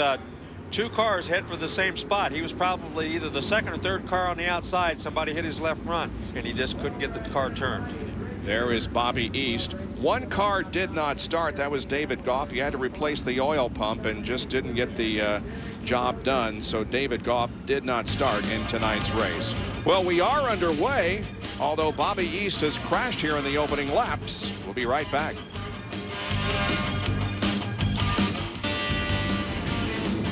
2 cars head for the same spot. He was probably either the 2nd or 3rd car on the outside. Somebody hit his left front, and he just couldn't get the car turned. There is Bobby East. One car did not start. That was David Goff. He had to replace the oil pump and just didn't get the job done. So David Goff did not start in tonight's race. Well, we are underway, although Bobby East has crashed here in the opening laps. We'll be right back.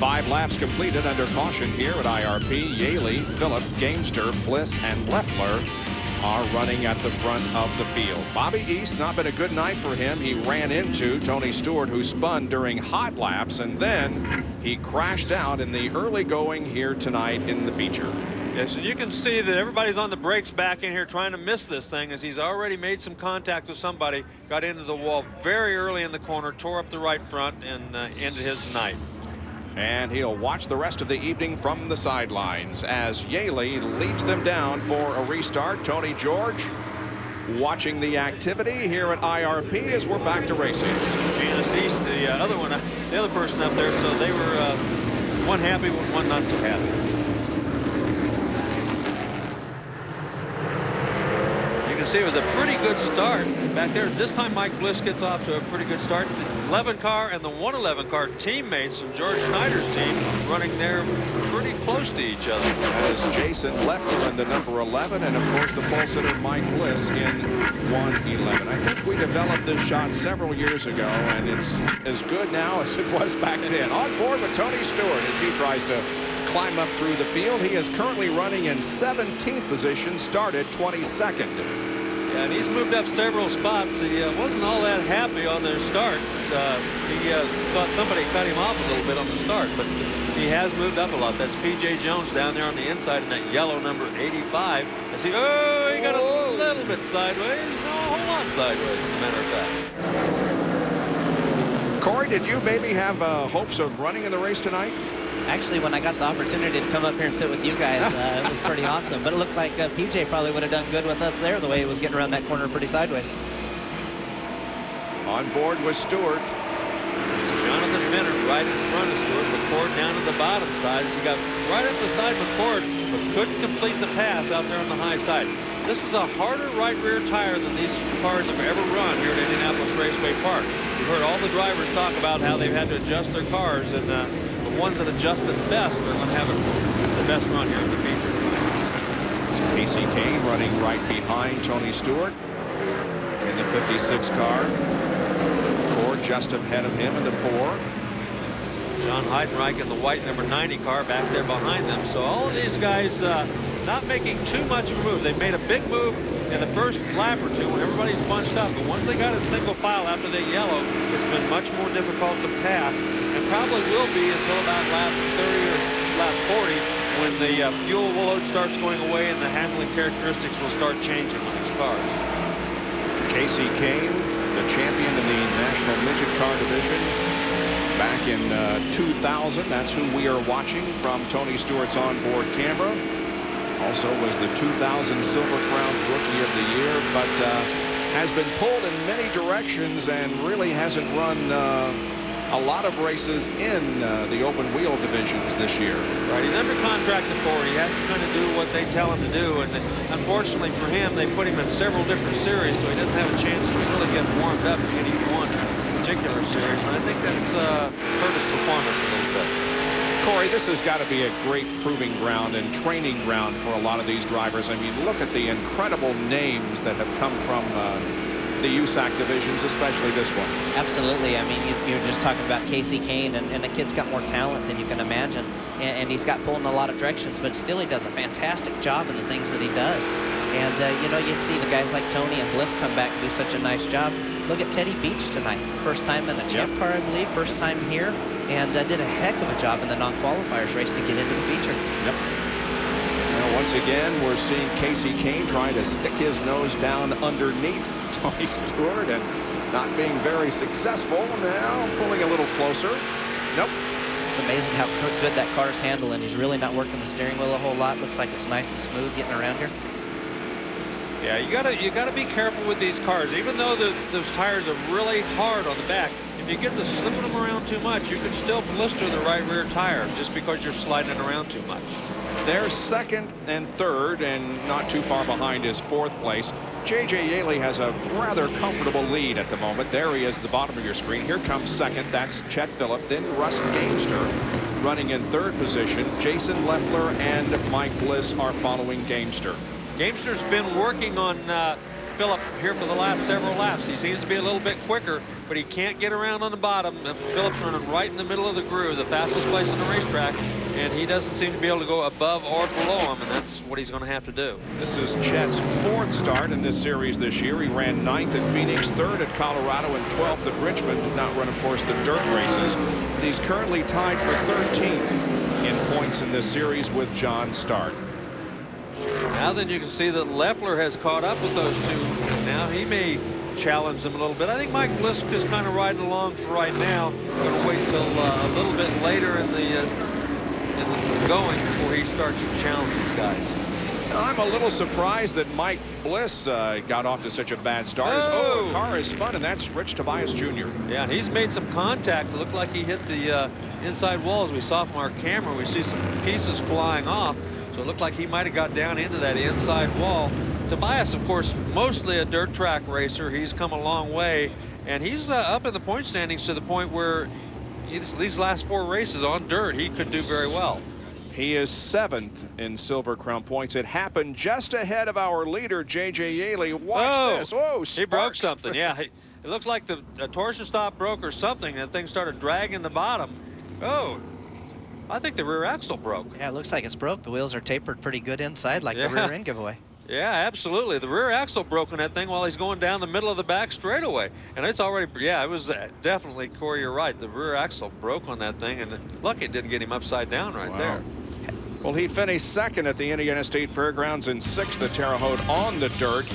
5 laps completed under caution here at IRP. Yaley, Phillip, Gamester, Bliss, and Leffler are running at the front of the field. Bobby East, not been a good night for him. He ran into Tony Stewart, who spun during hot laps, and then he crashed out in the early going here tonight in the feature. Yes, and you can see that everybody's on the brakes back in here trying to miss this thing, as he's already made some contact with somebody, got into the wall very early in the corner, tore up the right front, and ended his night. And he'll watch the rest of the evening from the sidelines as Yaley leads them down for a restart. Tony George watching the activity here at IRP as we're back to racing. Janice East, the other person up there, so they were one happy, one not so happy. You can see it was a pretty good start back there. This time Mike Bliss gets off to a pretty good start. The 11 car and the 111 car teammates from George Schneider's team running there pretty close to each other. That is Jason Leffler in the number 11, and of course the pole sitter Mike Bliss in 111. I think we developed this shot several years ago, and it's as good now as it was back then. On board with Tony Stewart as he tries to climb up through the field. He is currently running in 17th position, started 22nd. Yeah, and he's moved up several spots. He wasn't all that happy on their starts. He thought somebody cut him off a little bit on the start, but he has moved up a lot. That's P.J. Jones down there on the inside in that yellow number 85. As he got a little bit sideways. No, a whole lot sideways, as a matter of fact. Corey, did you maybe have hopes of running in the race tonight? Actually, when I got the opportunity to come up here and sit with you guys, it was pretty awesome. But it looked like PJ probably would have done good with us there, the way he was getting around that corner pretty sideways. On board with Stewart. It's Jonathan Benner right in front of Stewart. McCord down to the bottom side. As he got right up beside McCord, but couldn't complete the pass out there on the high side. This is a harder right rear tire than these cars have ever run here at Indianapolis Raceway Park. You've heard all the drivers talk about how they've had to adjust their cars, and the ones that adjusted best are going to have the best run here in the feature. It's Casey Kane running right behind Tony Stewart in the 56 car. Cord just ahead of him in the 4. John Heidenreich in the white number 90 car back there behind them. So all of these guys not making too much of a move. They made a big move in the first lap or two when everybody's bunched up. But once they got in single file after that yellow, it's been much more difficult to pass, and probably will be until about lap 30 or lap 40 when the fuel load starts going away and the handling characteristics will start changing on these cars. Casey Kane, the champion in the National Midget Car Division back in 2000. That's who we are watching from Tony Stewart's onboard camera. Also was the 2000 Silver Crown Rookie of the Year, but has been pulled in many directions and really hasn't run a lot of races in the open wheel divisions this year. Right, he's under contract to Ford. He has to kind of do what they tell him to do, and unfortunately for him, they put him in several different series, so he doesn't have a chance to really get warmed up in any one particular series, and I think that's hurt his performance a little bit. Corey, this has got to be a great proving ground and training ground for a lot of these drivers. I mean, look at the incredible names that have come from the USAC divisions, especially this one. Absolutely. I mean, you're just talking about Casey Kane, and the kid's got more talent than you can imagine. And he's got pulled in a lot of directions, but still he does a fantastic job in the things that he does. And, you know, you'd see the guys like Tony and Bliss come back and do such a nice job. Look at Teddy Beach tonight. First time in a champ car, I believe. First time here. And did a heck of a job in the non-qualifiers race to get into the feature. Yep. Well, once again, we're seeing Casey Kane trying to stick his nose down underneath Tony Stewart and not being very successful. Now pulling a little closer. Nope. It's amazing how good that car's handling. He's really not working the steering wheel a whole lot. Looks like it's nice and smooth getting around here. Yeah, you gotta be careful with these cars. Even though those tires are really hard on the back, if you get to slipping them around too much, you can still blister the right rear tire just because you're sliding it around too much. They're second and third, and not too far behind is fourth place. J.J. Yaley has a rather comfortable lead at the moment. There he is at the bottom of your screen. Here comes second. That's Chet Phillip. Then Russ Gamester running in third position. Jason Leffler and Mike Bliss are following Gamester. Gamester's been working on Phillip here for the last several laps. He seems to be a little bit quicker, but he can't get around on the bottom. Phillip's running right in the middle of the groove, the fastest place on the racetrack, and he doesn't seem to be able to go above or below him, and that's what he's going to have to do. This is Chet's fourth start in this series this year. He ran 9th at Phoenix, 3rd at Colorado, and 12th at Richmond. Did not run, of course, the dirt races. But he's currently tied for 13th in points in this series with John Stark. Now then you can see that Leffler has caught up with those two. Now he may challenge them a little bit. I think Mike Bliss is kind of riding along for right now. Going to wait till a little bit later in the going before he starts to challenge these guys. I'm a little surprised that Mike Bliss got off to such a bad start. Oh, the car is spun, and that's Rich Tobias Jr. Yeah, and he's made some contact. It looked like he hit the inside wall. As we saw from our camera, we see some pieces flying off. So it looked like he might have got down into that inside wall. Tobias, of course, mostly a dirt track racer. He's come a long way, and he's up in the point standings to the point where these last 4 races on dirt, he could do very well. He is 7th in Silver Crown points. It happened just ahead of our leader, J.J. Yaley. Watch this. Oh, he broke something. Yeah, it looks like the torsion stop broke or something. That thing started dragging the bottom. Oh, I think the rear axle broke. Yeah, it looks like it's broke. The wheels are tapered pretty good inside, like the rear end giveaway. Yeah, absolutely. The rear axle broke on that thing while he's going down the middle of the back straightaway. And it's already, yeah, it was definitely, Corey, you're right. The rear axle broke on that thing, and lucky it didn't get him upside down right there. Well, he finished 2nd at the Indiana State Fairgrounds and 6th at Terre Haute on the dirt.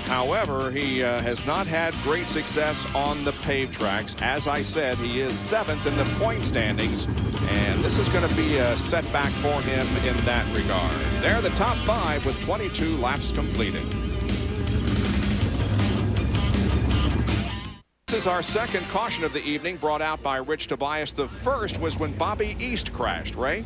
However, he has not had great success on the paved tracks. As I said, he is 7th in the point standings, and this is going to be a setback for him in that regard. They're the top 5 with 22 laps completed. This is our second caution of the evening, brought out by Rich Tobias. The first was when Bobby East crashed. Ray?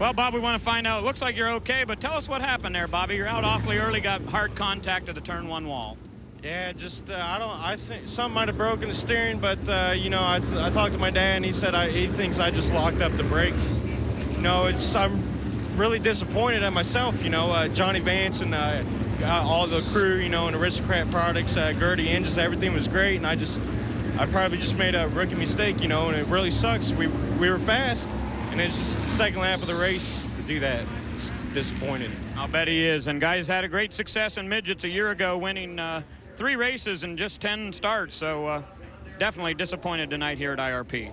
Well, Bob, we want to find out. It looks like you're okay, but tell us what happened there, Bobby. You're out awfully early, got hard contact at the turn 1 wall. Yeah, just I think something might have broken the steering, but you know, I talked to my dad and he said he thinks I just locked up the brakes. You know, I'm really disappointed at myself. You know, Johnny Vance and all the crew, you know, and Aristocrat Products, Gertie Engines, everything was great, and I probably just made a rookie mistake, you know, and it really sucks. We were fast. And it's just the second lap of the race to do that. It's disappointing. I'll bet he is. And guys had a great success in midgets a year ago, winning 3 races in just 10 starts. So definitely disappointed tonight here at IRP.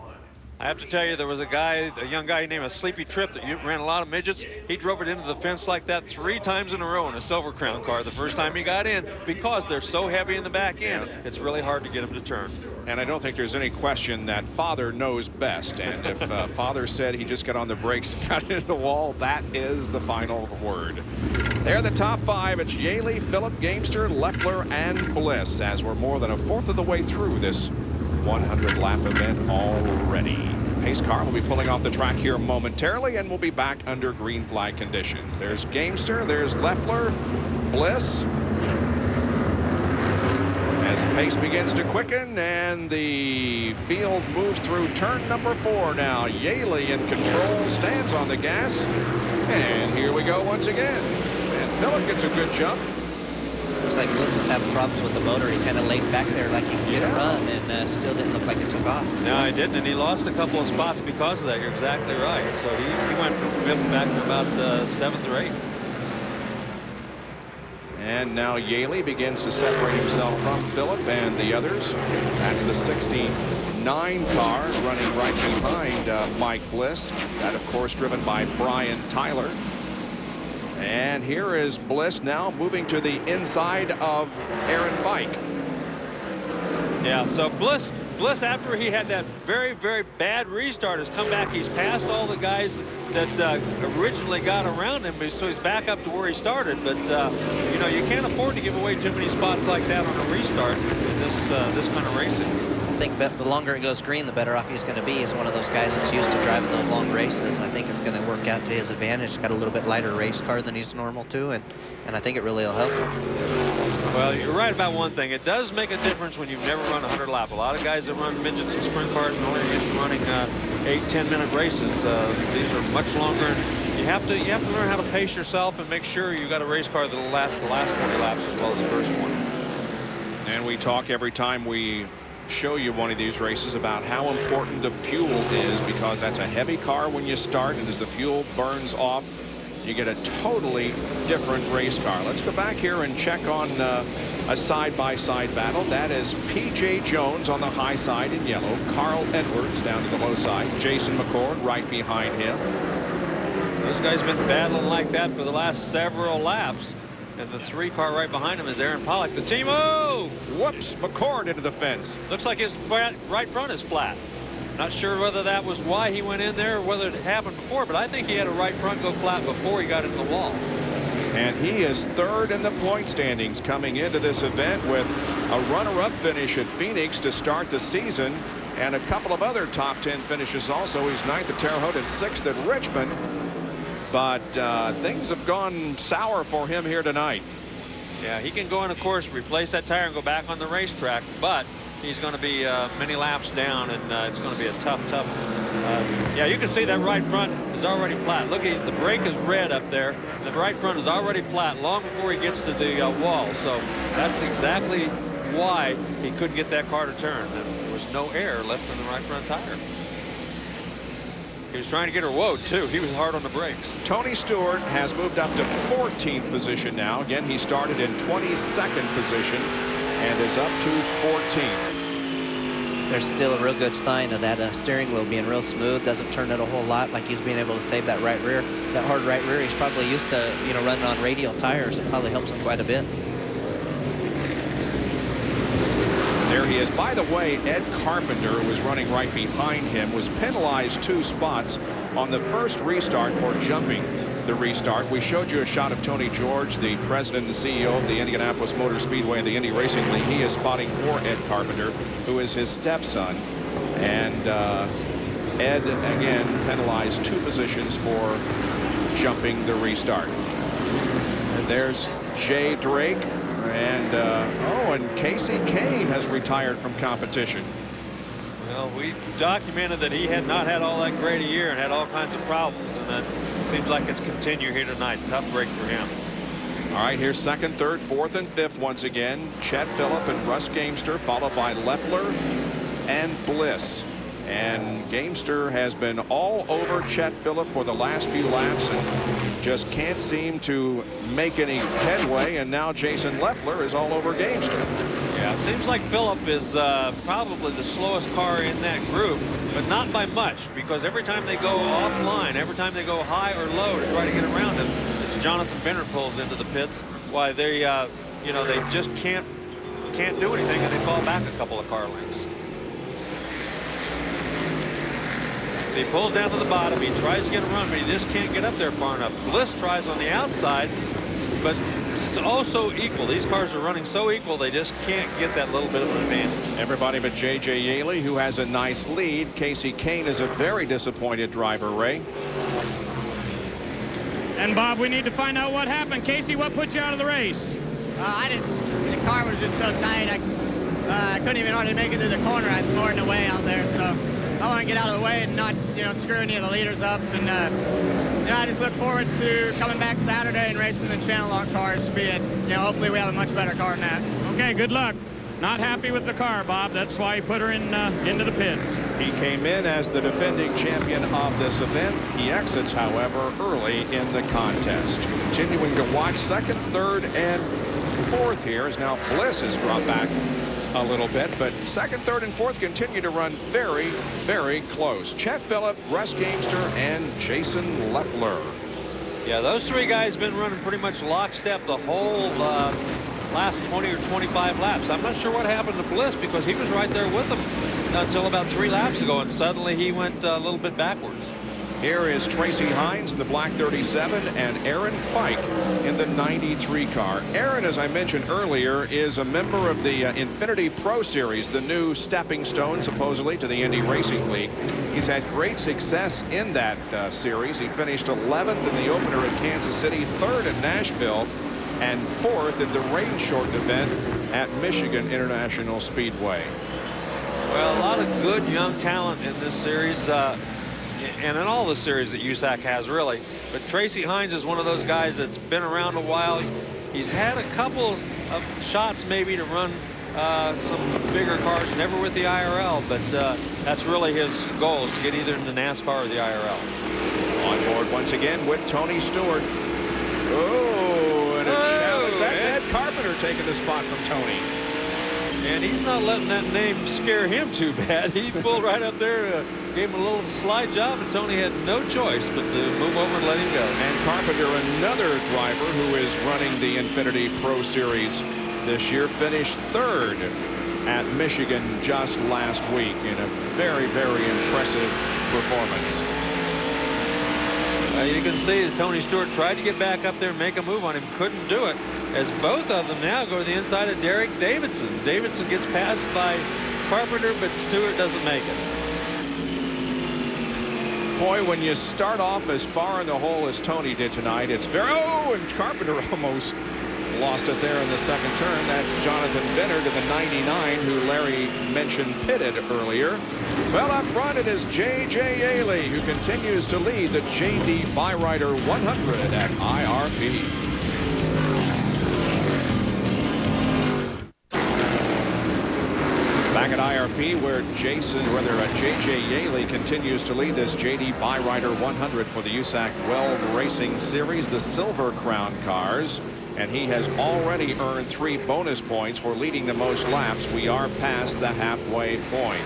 I have to tell you, there was a young guy named Sleepy Trip that ran a lot of midgets. He drove it into the fence like that 3 times in a row in a Silver Crown car the first time he got in, because they're so heavy in the back end. It's really hard to get them to turn. And I don't think there's any question that Father knows best. And if Father said he just got on the brakes and got into the wall, that is the final word. They're the top 5. It's Yaley, Phillip, Gamester, Leffler, and Bliss, as we're more than a fourth of the way through this 100-lap event already. Pace car will be pulling off the track here momentarily, and we'll be back under green flag conditions. There's Gamester, there's Leffler, Bliss. As the pace begins to quicken and the field moves through turn number 4 now. Yaley in control, stands on the gas, and here we go once again. And Phillip gets a good jump. Looks like Bliss is having problems with the motor. He kind of laid back there like he could get a run, and still didn't look like it took off. No, he didn't, and he lost a couple of spots because of that. You're exactly right. So he went from 5th back to about 7th or 8th. And now Yaley begins to separate himself from Phillip and the others. That's the 69 car running right behind Mike Bliss. That, of course, driven by Brian Tyler. And here is Bliss now moving to the inside of Aaron Fike. Yeah, so Bliss, after he had that very, very bad restart, has come back. He's passed all the guys that originally got around him, so he's back up to where he started. But, you know, you can't afford to give away too many spots like that on a restart in this kind of racing. I think the longer it goes green, the better off he's going to be. He's one of those guys that's used to driving those long races, and I think it's going to work out to his advantage. He's got a little bit lighter race car than he's normal to, and I think it really will help him. Well, you're right about one thing. It does make a difference when you've never run a 100 lap. A lot of guys that run midgets and sprint cars and only used to running 8-10 minute races. These are much longer. And you have to learn how to pace yourself and make sure you got a race car that'll last the last 20 laps as well as the first one. And we talk every time we show you one of these races about how important the fuel is, because that's a heavy car when you start, and as the fuel burns off, you get a totally different race car. Let's go back here and check on a side-by-side battle. That is P.J. Jones on the high side in yellow, Carl Edwards down to the low side, Jason McCord right behind him. Those guys have been battling like that for the last several laps. And the 3 car right behind him is Aaron Pollock. The team, oh! Whoops, McCord into the fence. Looks like his right front is flat. Not sure whether that was why he went in there or whether it happened before, but I think he had a right front go flat before he got into the wall. And he is third in the point standings coming into this event with a runner-up finish at Phoenix to start the season and a couple of other top 10 finishes also. He's 9th at Terre Haute and 6th at Richmond. But things have gone sour for him here tonight. Yeah, he can go in, of course, replace that tire and go back on the racetrack, but he's going to be many laps down, and it's going to be a tough. Yeah, you can see that right front is already flat. Look, the brake is red up there. The right front is already flat long before he gets to the wall. So that's exactly why he couldn't get that car to turn. There was no air left in the right front tire. He was trying to get her whoa too. He was hard on the brakes. Tony Stewart has moved up to 14th position now. Again, he started in 22nd position and is up to 14th. There's still a real good sign of that steering wheel being real smooth. Doesn't turn it a whole lot, like he's being able to save that right rear. That hard right rear, he's probably used to, running on radial tires. It probably helps him quite a bit. There he is. By the way, Ed Carpenter, who was running right behind him, was penalized 2 spots on the first restart for jumping the restart. We showed you a shot of Tony George, the president and CEO of the Indianapolis Motor Speedway and the Indy Racing League. He is spotting for Ed Carpenter, who is his stepson. And Ed, again, penalized 2 positions for jumping the restart. And there's Jay Drake. And and Casey Kane has retired from competition. Well, we documented that he had not had all that great a year and had all kinds of problems, and that seems like it's continued here tonight. Tough break for him. All right, here's 2nd, 3rd, 4th, and 5th once again. Chet Phillip and Russ Gamester, followed by Leffler and Bliss. And Gamester has been all over Chet Phillip for the last few laps and just can't seem to make any headway. And now Jason Leffler is all over Gamester. Yeah, it seems like Phillip is probably the slowest car in that group, but not by much, because every time they go offline, every time they go high or low to try to get around him, as Jonathan Bennett pulls into the pits, why they, they just can't do anything, and they fall back a couple of car lengths. He pulls down to the bottom. He tries to get a run, but he just can't get up there far enough. Bliss tries on the outside, but it's also equal. These cars are running so equal, they just can't get that little bit of an advantage. Everybody but J.J. Yaley, who has a nice lead. Casey Kane is a very disappointed driver, Ray. And Bob, we need to find out what happened. Casey, what put you out of the race? The car was just so tight. I couldn't even hardly make it through the corner. I was more in the way out there, so I want to get out of the way and not, screw any of the leaders up. And, I just look forward to coming back Saturday and racing the Channel Lock cars. Be it, hopefully we have a much better car than that. Okay, good luck. Not happy with the car, Bob. That's why he put her into the pits. He came in as the defending champion of this event. He exits, however, early in the contest. Continuing to watch 2nd, 3rd, and 4th here as now Bliss has dropped back a little bit, but 2nd, 3rd, and 4th continue to run very, very close. Chet Phillip, Russ Gamester, and Jason Leffler. Yeah, those 3 guys have been running pretty much lockstep the whole last 20 or 25 laps. I'm not sure what happened to Bliss, because he was right there with them until about 3 laps ago, and suddenly he went a little bit backwards. Here is Tracy Hines in the black 37 and Aaron Fike in the 93 car. Aaron, as I mentioned earlier, is a member of the Infinity Pro Series, the new stepping stone supposedly to the Indy Racing League. He's had great success in that series. He finished 11th in the opener at Kansas City, 3rd at Nashville, and 4th in the rain-shortened event at Michigan International Speedway. Well, a lot of good young talent in this series, and in all the series that USAC has, really. But Tracy Hines is one of those guys that's been around a while. He's had a couple of shots maybe to run some bigger cars, never with the IRL, but that's really his goal, is to get either in the NASCAR or the IRL. On board once again with Tony Stewart. Oh, and a challenge. That's Ed Carpenter taking the spot from Tony. And he's not letting that name scare him too bad. He pulled right up there, gave him a little slide job, and Tony had no choice but to move over and let him go. And Carpenter, another driver who is running the Infinity Pro Series this year, finished 3rd at Michigan just last week in a very, very impressive performance. You can see that Tony Stewart tried to get back up there and make a move on him, couldn't do it, as both of them now go to the inside of Derek Davidson. Davidson gets passed by Carpenter, but Stewart doesn't make it. Boy, when you start off as far in the hole as Tony did tonight, it's very... Oh, and Carpenter almost lost it there in the second turn. That's Jonathan Benner to the 99, who Larry mentioned pitted earlier. Well, up front it is J.J. Yaley, who continues to lead the J.D. Byrider 100 at IRP. Back at IRP, where J.J. Yaley continues to lead this J.D. Byrider 100 for the USAC Weld Racing Series, the Silver Crown cars. And he has already earned 3 bonus points for leading the most laps. We are past the halfway point.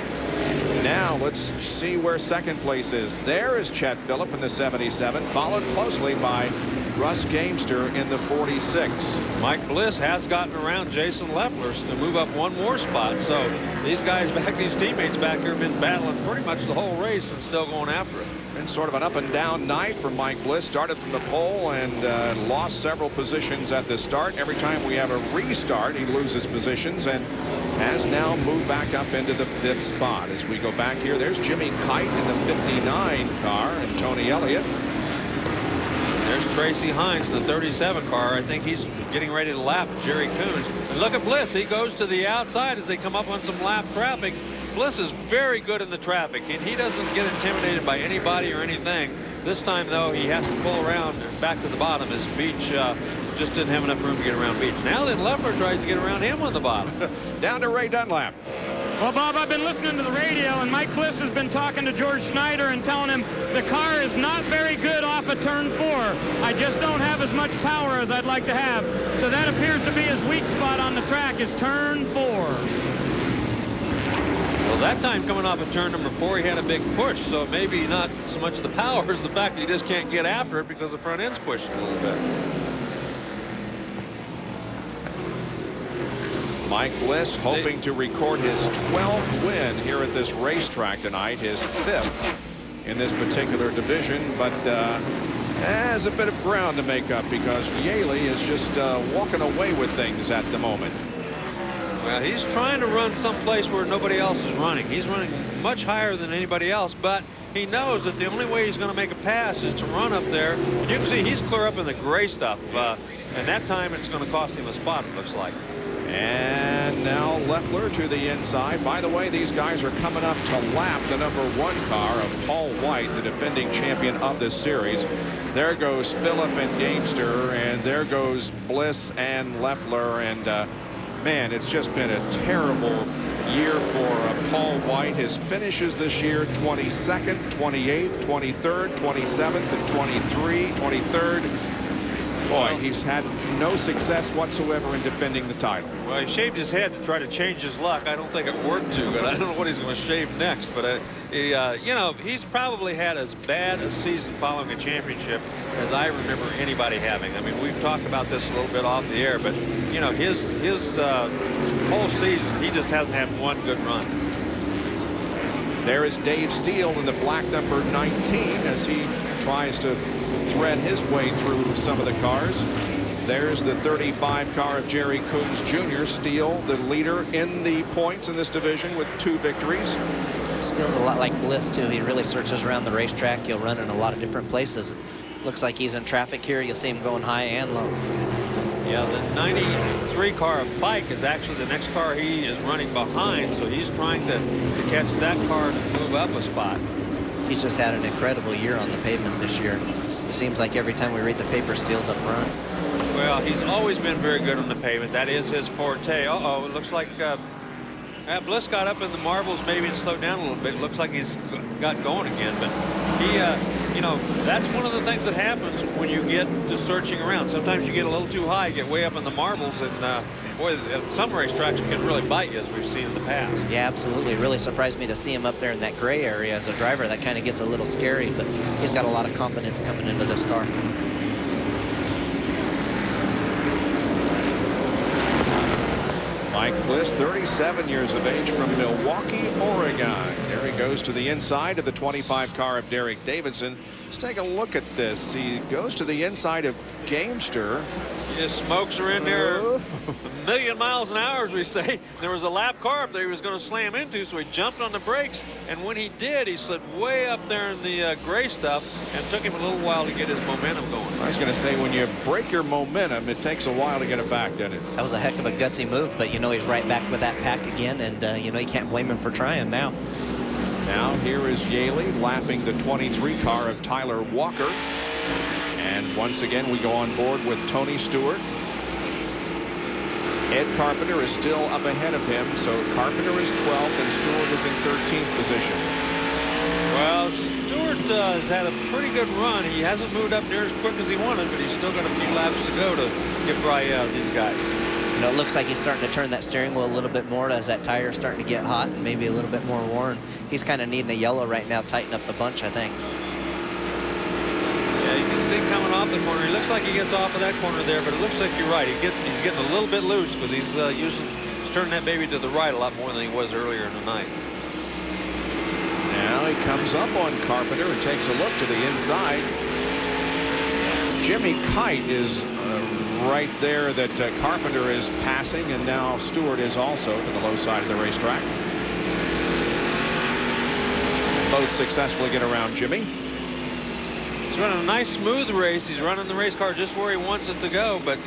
Now let's see where second place is. There is Chet Phillip in the 77, followed closely by Russ Gamester in the 46. Mike Bliss has gotten around Jason Leffler to move up one more spot. So these guys back, these teammates back here have been battling pretty much the whole race and still going after it. Been sort of an up and down night for Mike Bliss. Started from the pole and lost several positions at the start. Every time we have a restart, he loses positions and has now moved back up into the 5th spot. As we go back here, there's Jimmy Kite in the 59 car and Tony Elliott. There's Tracy Hines in the 37 car. I think he's getting ready to lap Jerry Coons. And look at Bliss. He goes to the outside as they come up on some lap traffic. Bliss is very good in the traffic, and he doesn't get intimidated by anybody or anything. This time, though, he has to pull around back to the bottom as Beach just didn't have enough room to get around Beach. Now then Leffler tries to get around him on the bottom. Down to Ray Dunlap. Well, Bob, I've been listening to the radio, and Mike Bliss has been talking to George Snyder and telling him the car is not very good off of turn 4. I just don't have as much power as I'd like to have. So that appears to be his weak spot on the track, is turn 4. Well, that time coming off of turn number 4, he had a big push, so maybe not so much the power as the fact that he just can't get after it because the front end's pushing a little bit. Mike Bliss hoping to record his 12th win here at this racetrack tonight, his 5th in this particular division, but has a bit of ground to make up because Yaley is just walking away with things at the moment. Well, he's trying to run someplace where nobody else is running. He's running much higher than anybody else, but he knows that the only way he's going to make a pass is to run up there. And you can see he's clear up in the gray stuff, and that time it's going to cost him a spot, it looks like. And now Leffler to the inside. By the way, these guys are coming up to lap the number 1 car of Paul White, the defending champion of this series. There goes Phillip and Gamester, and there goes Bliss and Leffler, and man, it's just been a terrible year for Paul White. His finishes this year: 22nd, 28th, 23rd, 27th, and 23rd. Boy, he's had no success whatsoever in defending the title. Well, he shaved his head to try to change his luck. I don't think it worked too good. I don't know what he's going to shave next, but you know, he's probably had as bad a season following a championship as I remember anybody having. I mean, we've talked about this a little bit off the air, but you know, his whole season, he just hasn't had one good run. There is Dave Steele in the black number 19 as he tries to thread his way through some of the cars. There's the 35 car of Jerry Coons Jr. Steele, the leader in the points in this division with 2 victories. Steele's a lot like Bliss, too. He really searches around the racetrack. He'll run in a lot of different places. Looks like he's in traffic here. You'll see him going high and low. Yeah, the 93 car of Pike is actually the next car he is running behind, so he's trying to catch that car to move up a spot. He's just had an incredible year on the pavement this year. It seems like every time we read the paper, Steele's up front. Well, he's always been very good on the pavement. That is his forte. Uh-oh, it looks like Bliss got up in the marbles maybe and slowed down a little bit. It looks like he's got going again, but he, you know, that's one of the things that happens when you get to searching around. Sometimes you get a little too high, you get way up in the marbles, and boy, some racetracks can really bite you, as we've seen in the past. Yeah, absolutely. It really surprised me to see him up there in that gray area. As a driver, that kind of gets a little scary, but he's got a lot of confidence coming into this car. Mike Bliss, 37 years of age, from Milwaukee, Oregon. There he goes to the inside of the 25 car of Derek Davidson. Let's take a look at this. He goes to the inside of Gamester. His smokes are in there a million miles an hour, as we say. There was a lap car up there he was going to slam into, so he jumped on the brakes, and when he did, he slid way up there in the gray stuff, and it took him a little while to get his momentum going. I was going to say, when you break your momentum, it takes a while to get it back, doesn't it? That was a heck of a gutsy move, but you know, he's right back with that pack again, and you know, you can't blame him for trying now. Now here is Yaley lapping the 23 car of Tyler Walker. And once again, we go on board with Tony Stewart. Ed Carpenter is still up ahead of him, so Carpenter is 12th and Stewart is in 13th position. Well, Stewart has had a pretty good run. He hasn't moved up near as quick as he wanted, but he's still got a few laps to go to get right out of these guys. You know, it looks like he's starting to turn that steering wheel a little bit more as that tire is starting to get hot and maybe a little bit more worn. He's kind of needing a yellow right now, tighten up the bunch, I think. Yeah, you can see coming off the corner. He looks like he gets off of that corner there, but it looks like you're right. He's getting a little bit loose because he's turning that baby to the right a lot more than he was earlier in the night. Now he comes up on Carpenter and takes a look to the inside. Jimmy Kite is right there that Carpenter is passing, and now Stewart is also to the low side of the racetrack. Both successfully get around Jimmy. He's running a nice smooth race. He's running the race car just where he wants it to go, but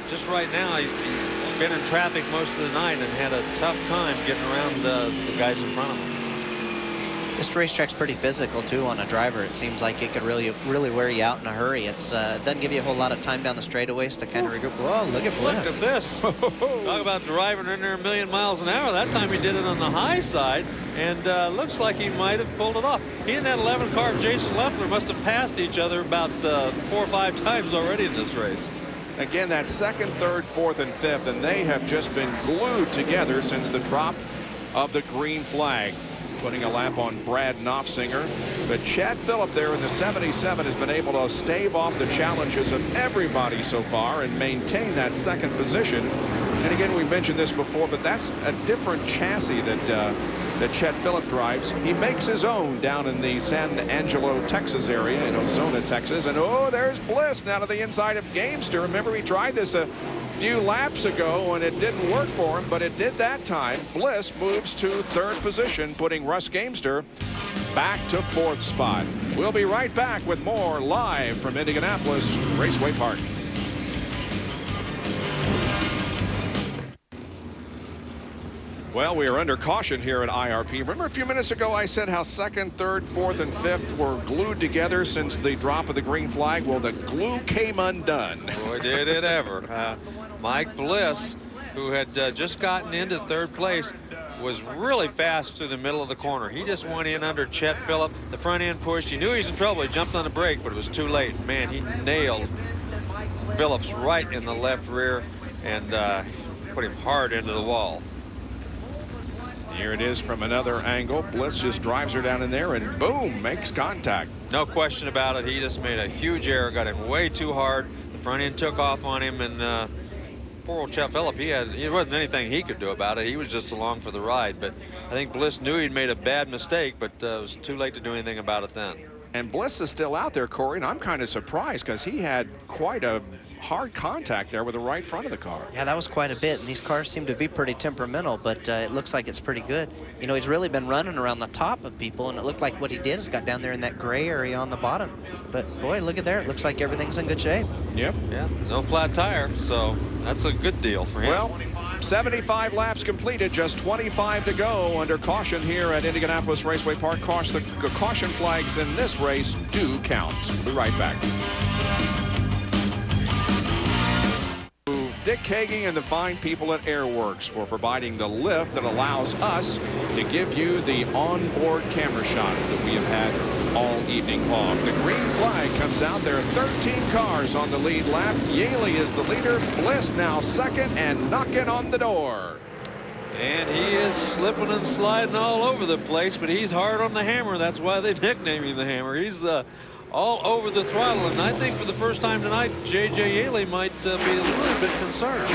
just right now he's been in traffic most of the night and had a tough time getting around the guys in front of him. This racetrack's pretty physical too on a driver. It seems like it could really wear you out in a hurry. It's doesn't give you a whole lot of time down the straightaways to kind of regroup. Oh, look at Bliss. Look at this. Talk about driving in there a million miles an hour. That time he did it on the high side, and looks like he might have pulled it off. He and that 11 car of Jason Leffler must have passed each other about 4 or 5 times already in this race. Again, that second, third, fourth, and fifth, and they have just been glued together since the drop of the green flag. Putting a lap on Brad Knopfsinger. But Chad Phillip there in the 77 has been able to stave off the challenges of everybody so far and maintain that second position. And again, we mentioned this before, but that's a different chassis that Chet Phillip drives. He makes his own down in the San Angelo, Texas area, in Ozona, Texas. And oh, there's Bliss now to the inside of Gamester. Remember, we tried this a few laps ago and it didn't work for him, but it did that time. Bliss moves to third position, putting Russ Gamester back to fourth spot. We'll be right back with more live from Indianapolis Raceway Park. Well, we are under caution here at IRP. Remember a few minutes ago I said how second, third, fourth, and fifth were glued together since the drop of the green flag? Well, the glue came undone. Boy, did it ever. Mike Bliss, who had just gotten into third place, was really fast through the middle of the corner. He just went in under Chet Phillip. The front end push. He knew he was in trouble. He jumped on the brake, but it was too late. Man, he nailed Phillips right in the left rear and put him hard into the wall. Here it is from another angle. Bliss just drives her down in there and boom, makes contact. No question about it. He just made a huge error, got him way too hard. The front end took off on him, and poor old Chet Phillip, it wasn't anything he could do about it. He was just along for the ride. But I think Bliss knew he'd made a bad mistake, but it was too late to do anything about it then. And Bliss is still out there, Corey, and I'm kind of surprised because he had quite a hard contact there with the right front of the car. Yeah, that was quite a bit, and these cars seem to be pretty temperamental, but it looks like it's pretty good. You know, he's really been running around the top of people, and it looked like what he did is got down there in that gray area on the bottom. But boy, look at there. It looks like everything's in good shape. Yep. Yeah, no flat tire, so that's a good deal for him. Well, 75 laps completed, just 25 to go under caution here at Indianapolis Raceway Park. The caution flags in this race do count. We'll be right back. Dick Kagey and the fine people at Airworks for providing the lift that allows us to give you the onboard camera shots that we have had all evening long. The green flag comes out. There are 13 cars on the lead lap. Yaley is the leader. Bliss now second and knocking on the door. And he is slipping and sliding all over the place, but he's hard on the hammer. That's why they nicknamed him the Hammer. He's all over the throttle, and I think for the first time tonight, J.J. Yaley might be a little bit concerned.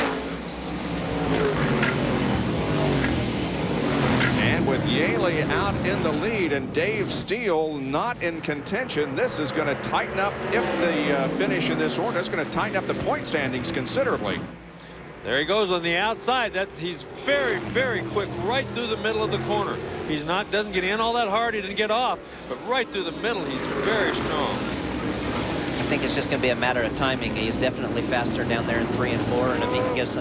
And with Yaley out in the lead and Dave Steele not in contention, this is going to tighten up, if the finish in this order, it's going to tighten up the point standings considerably. There he goes on the outside. He's very, very quick right through the middle of the corner. He's doesn't get in all that hard. He didn't get off, but right through the middle, he's very strong. I think it's just going to be a matter of timing. He's definitely faster down there in 3 and 4, and if he can get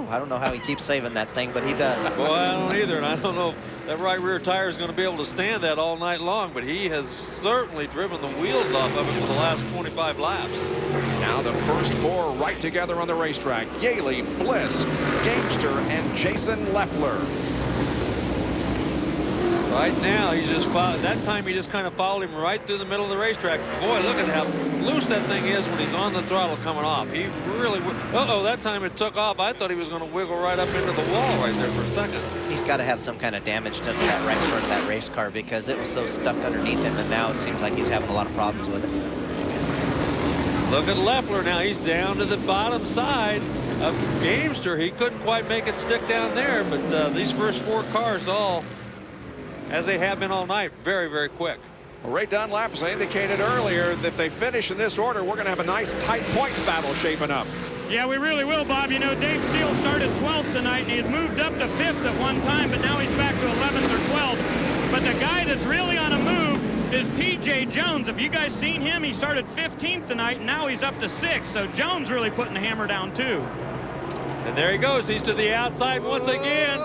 I don't know how he keeps saving that thing, but he does. Boy, I don't either, and I don't know if that right rear tire is going to be able to stand that all night long, but he has certainly driven the wheels off of it for the last 25 laps. Now the first 4 right together on the racetrack. Yaley, Bliss, Gamester, and Jason Leffler. Right now, he's just that time he just kind of followed him right through the middle of the racetrack. Boy, look at how loose that thing is when he's on the throttle coming off. He really, that time it took off. I thought he was going to wiggle right up into the wall right there for a second. He's got to have some kind of damage done to that right front of that race car because it was so stuck underneath him, and now it seems like he's having a lot of problems with it. Look at Leffler now. He's down to the bottom side of Gamester. He couldn't quite make it stick down there, but these first 4 cars all, as they have been all night, very, very quick. Well, Ray Dunlap, as I indicated earlier, if they finish in this order, we're going to have a nice tight points battle shaping up. Yeah, we really will, Bob. You know, Dave Steele started 12th tonight, and he had moved up to 5th at one time, but now he's back to 11th or 12th. But the guy that's really on a move is P.J. Jones. Have you guys seen him? He started 15th tonight, and now he's up to 6th. So Jones really putting the hammer down, too. And there he goes. He's to the outside once again.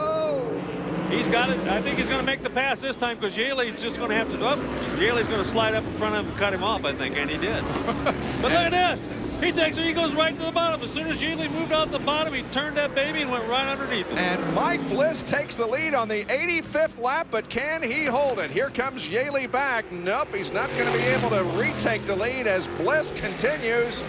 He's got it. I think he's going to make the pass this time because Yaley's just going to have to. Yaley's going to slide up in front of him and cut him off, I think, and he did. But look at this. He takes it. He goes right to the bottom. As soon as Yaley moved out the bottom, he turned that baby and went right underneath him. And Mike Bliss takes the lead on the 85th lap, but can he hold it? Here comes Yaley back. Nope, he's not going to be able to retake the lead as Bliss continues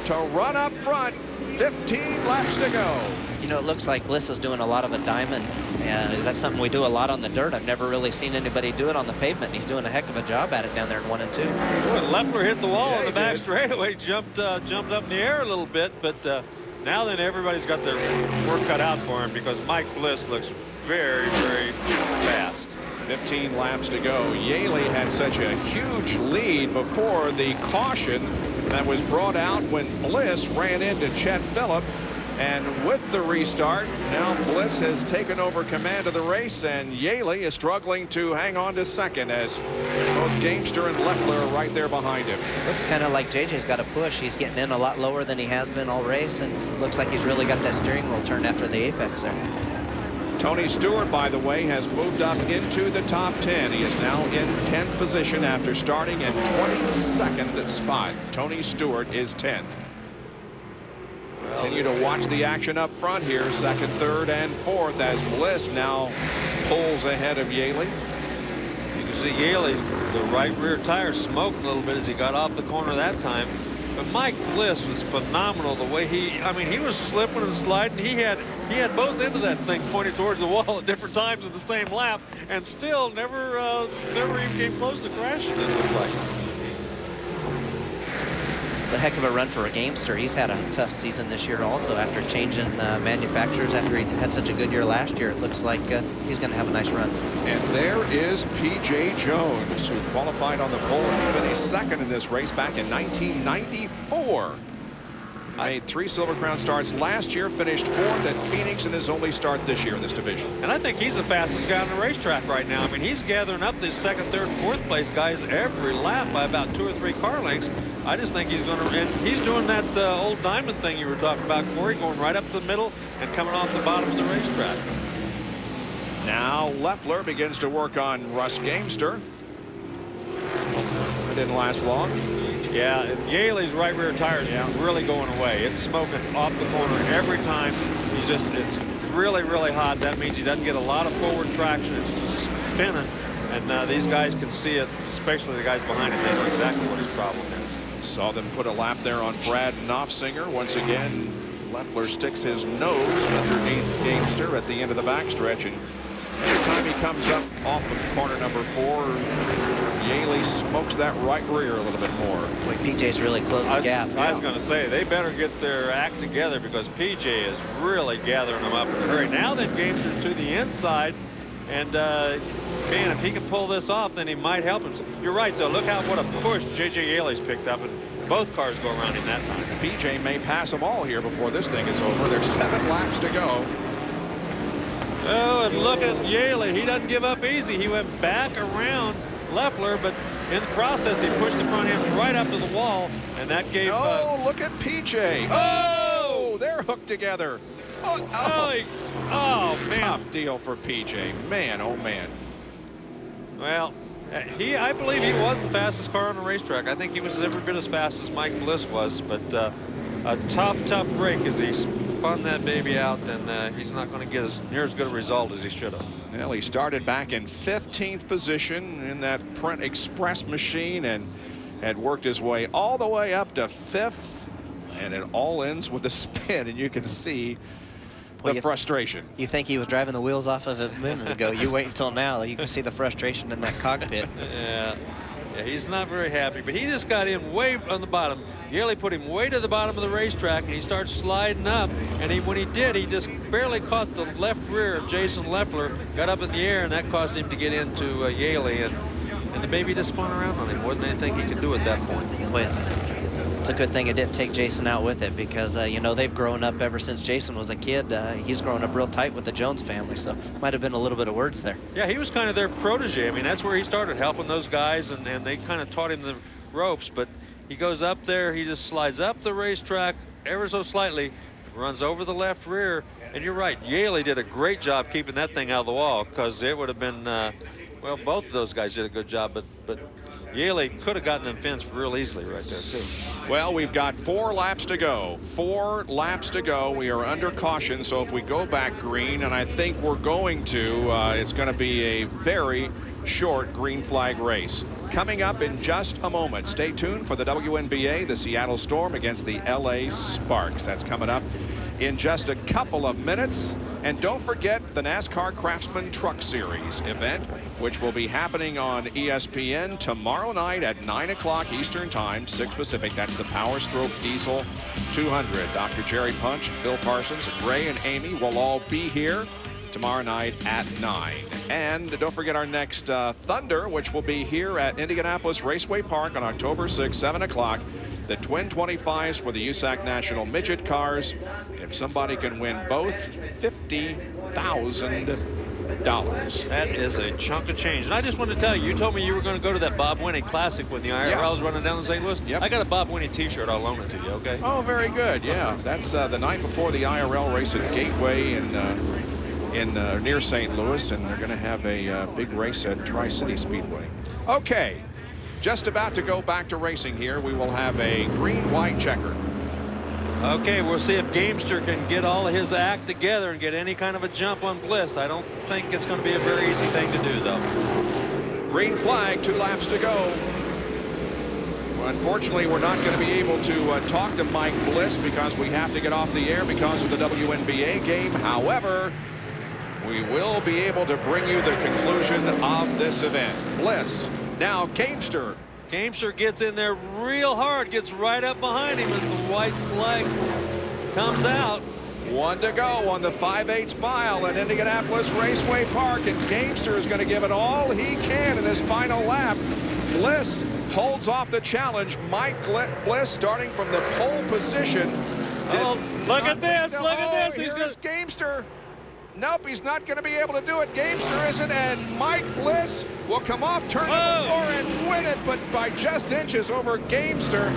to run up front. 15 laps to go. You know, it looks like Bliss is doing a lot of a diamond, and that's something we do a lot on the dirt. I've never really seen anybody do it on the pavement, and he's doing a heck of a job at it down there in 1 and 2. Boy, Leffler hit the wall on the back straightaway, jumped up in the air a little bit, but now then everybody's got their work cut out for him because Mike Bliss looks very, very fast. 15 laps to go. Yaley had such a huge lead before the caution that was brought out when Bliss ran into Chet Phillip. And with the restart, now Bliss has taken over command of the race, and Yaley is struggling to hang on to second as both Gamester and Leffler are right there behind him. Looks kind of like JJ's got a push. He's getting in a lot lower than he has been all race, and looks like he's really got that steering wheel turned after the apex there. Tony Stewart, by the way, has moved up into the top 10. He is now in 10th position after starting at 22nd spot. Tony Stewart is 10th. Continue to watch the action up front here, 2nd, 3rd, and 4th, as Bliss now pulls ahead of Yaley. You can see Yaley, the right rear tire smoked a little bit as he got off the corner that time. But Mike Bliss was phenomenal the way he was slipping and sliding. He had both ends of that thing pointed towards the wall at different times in the same lap, and still never even came close to crashing, it looks like. It's a heck of a run for a Gamester. He's had a tough season this year also after changing manufacturers after he had such a good year last year. It looks like he's going to have a nice run. And there is P.J. Jones, who qualified on the pole and finished 2nd in this race back in 1994. Made 3 Silver Crown starts last year, finished 4th at Phoenix in his only start this year in this division. And I think he's the fastest guy on the racetrack right now. I mean, he's gathering up these 2nd, 3rd, and 4th place guys every lap by about 2 or 3 car lengths. I just think he's going to, and he's doing that old diamond thing you were talking about, Corey, going right up the middle and coming off the bottom of the racetrack. Now Leffler begins to work on Russ Gamester. It didn't last long. Yeah, and Yaley's right rear tire is really going away. It's smoking off the corner every time. It's really, really hot. That means he doesn't get a lot of forward traction. It's just spinning. And these guys can see it, especially the guys behind him. They know exactly what his problem is. Saw them put a lap there on Brad Knopfsinger. Once again, Leffler sticks his nose underneath Gamester at the end of the backstretch. And every time he comes up off of corner number 4, Yaley smokes that right rear a little bit more. Boy, PJ's really closed the gap. I was going to say, they better get their act together because PJ is really gathering them up in a hurry. Now that Gamester to the inside, and man, if he can pull this off, then he might help him. You're right, though. Look what a push J.J. Yaley's picked up, and both cars go around him that time. PJ may pass them all here before this thing is over. There's 7 laps to go. Oh, and look at Yaley. He doesn't give up easy. He went back around Leffler, but in the process, he pushed the front end right up to the wall, and that gave... Oh, look at PJ. Oh, they're hooked together. Oh, man. Tough deal for PJ. Man, oh, man. Well, I believe he was the fastest car on the racetrack. I think he was every bit as fast as Mike Bliss was, but a tough break as he spun that baby out, and he's not going to get near as good a result as he should have. Well, he started back in 15th position in that Print Express machine and had worked his way all the way up to 5th, and it all ends with a spin, and you can see the frustration. You think he was driving the wheels off of it a minute ago. You wait until now. You can see the frustration in that cockpit. Yeah, he's not very happy, but he just got in way on the bottom. Yaley put him way to the bottom of the racetrack, and he starts sliding up. And when he did, he just barely caught the left rear of Jason Leffler, got up in the air, and that caused him to get into Yaley. And the baby just spun around on him more than anything he could do at that point. Well, it's a good thing it didn't take Jason out with it because, you know, they've grown up ever since Jason was a kid. He's grown up real tight with the Jones family, so might have been a little bit of words there. Yeah, he was kind of their protege. I mean, that's where he started helping those guys, and they kind of taught him the ropes. But he goes up there, he just slides up the racetrack ever so slightly, runs over the left rear. And you're right, Yaley did a great job keeping that thing out of the wall because it would have been, well, both of those guys did a good job, but Yaley could have gotten them fenced real easily right there, too. Well, we've got 4 laps to go. 4 laps to go. We are under caution, so if we go back green, and I think we're going to, it's going to be a very short green flag race. Coming up in just a moment. Stay tuned for the WNBA, the Seattle Storm against the LA Sparks. That's coming up in just a couple of minutes. And don't forget the NASCAR Craftsman Truck Series event, which will be happening on ESPN tomorrow night at 9 o'clock Eastern Time, 6 Pacific. That's the Power Stroke Diesel 200. Dr. Jerry Punch, Phil Parsons, Ray and Amy will all be here tomorrow night at 9. And don't forget our next Thunder, which will be here at Indianapolis Raceway Park on October 6, 7 o'clock. The twin 25s for the USAC National Midget Cars. If somebody can win both, $50,000. That is a chunk of change. And I just wanted to tell you, you told me you were going to go to that Bob Winnie Classic when the IRL was running down in St. Louis. Yep. I got a Bob Winnie t-shirt. I'll loan it to you, okay? Oh, very good. Yeah, that's the night before the IRL race at Gateway near St. Louis, and they're going to have a big race at Tri-City Speedway. Okay. Just about to go back to racing here. We will have a green-white checker. Okay, we'll see if Gamester can get all of his act together and get any kind of a jump on Bliss. I don't think it's going to be a very easy thing to do, though. Green flag, 2 laps to go. Well, unfortunately, we're not going to be able to talk to Mike Bliss because we have to get off the air because of the WNBA game. However, we will be able to bring you the conclusion of this event. Bliss. Now, Gamester. Gamester gets in there real hard, gets right up behind him as the white flag comes out. 1 to go on the 5/8 mile at Indianapolis Raceway Park, and Gamester is going to give it all he can in this final lap. Bliss holds off the challenge. Mike Bliss starting from the pole position Oh, look at this. Look at this. Here's Gamester. Nope, he's not going to be able to do it. Gamester isn't, and Mike Bliss will come off turn number 4 and win it, but by just inches over Gamester.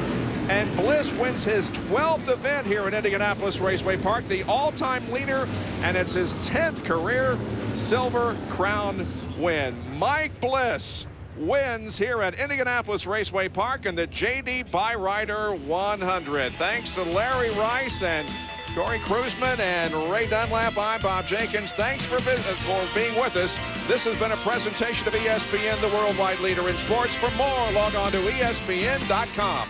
And Bliss wins his 12th event here at Indianapolis Raceway Park, the all-time leader, and it's his 10th career Silver Crown win. Mike Bliss wins here at Indianapolis Raceway Park in the J.D. Byrider 100. Thanks to Larry Rice and Corey Kruzman and Ray Dunlap. I'm Bob Jenkins. Thanks for being with us. This has been a presentation of ESPN, the worldwide leader in sports. For more, log on to ESPN.com.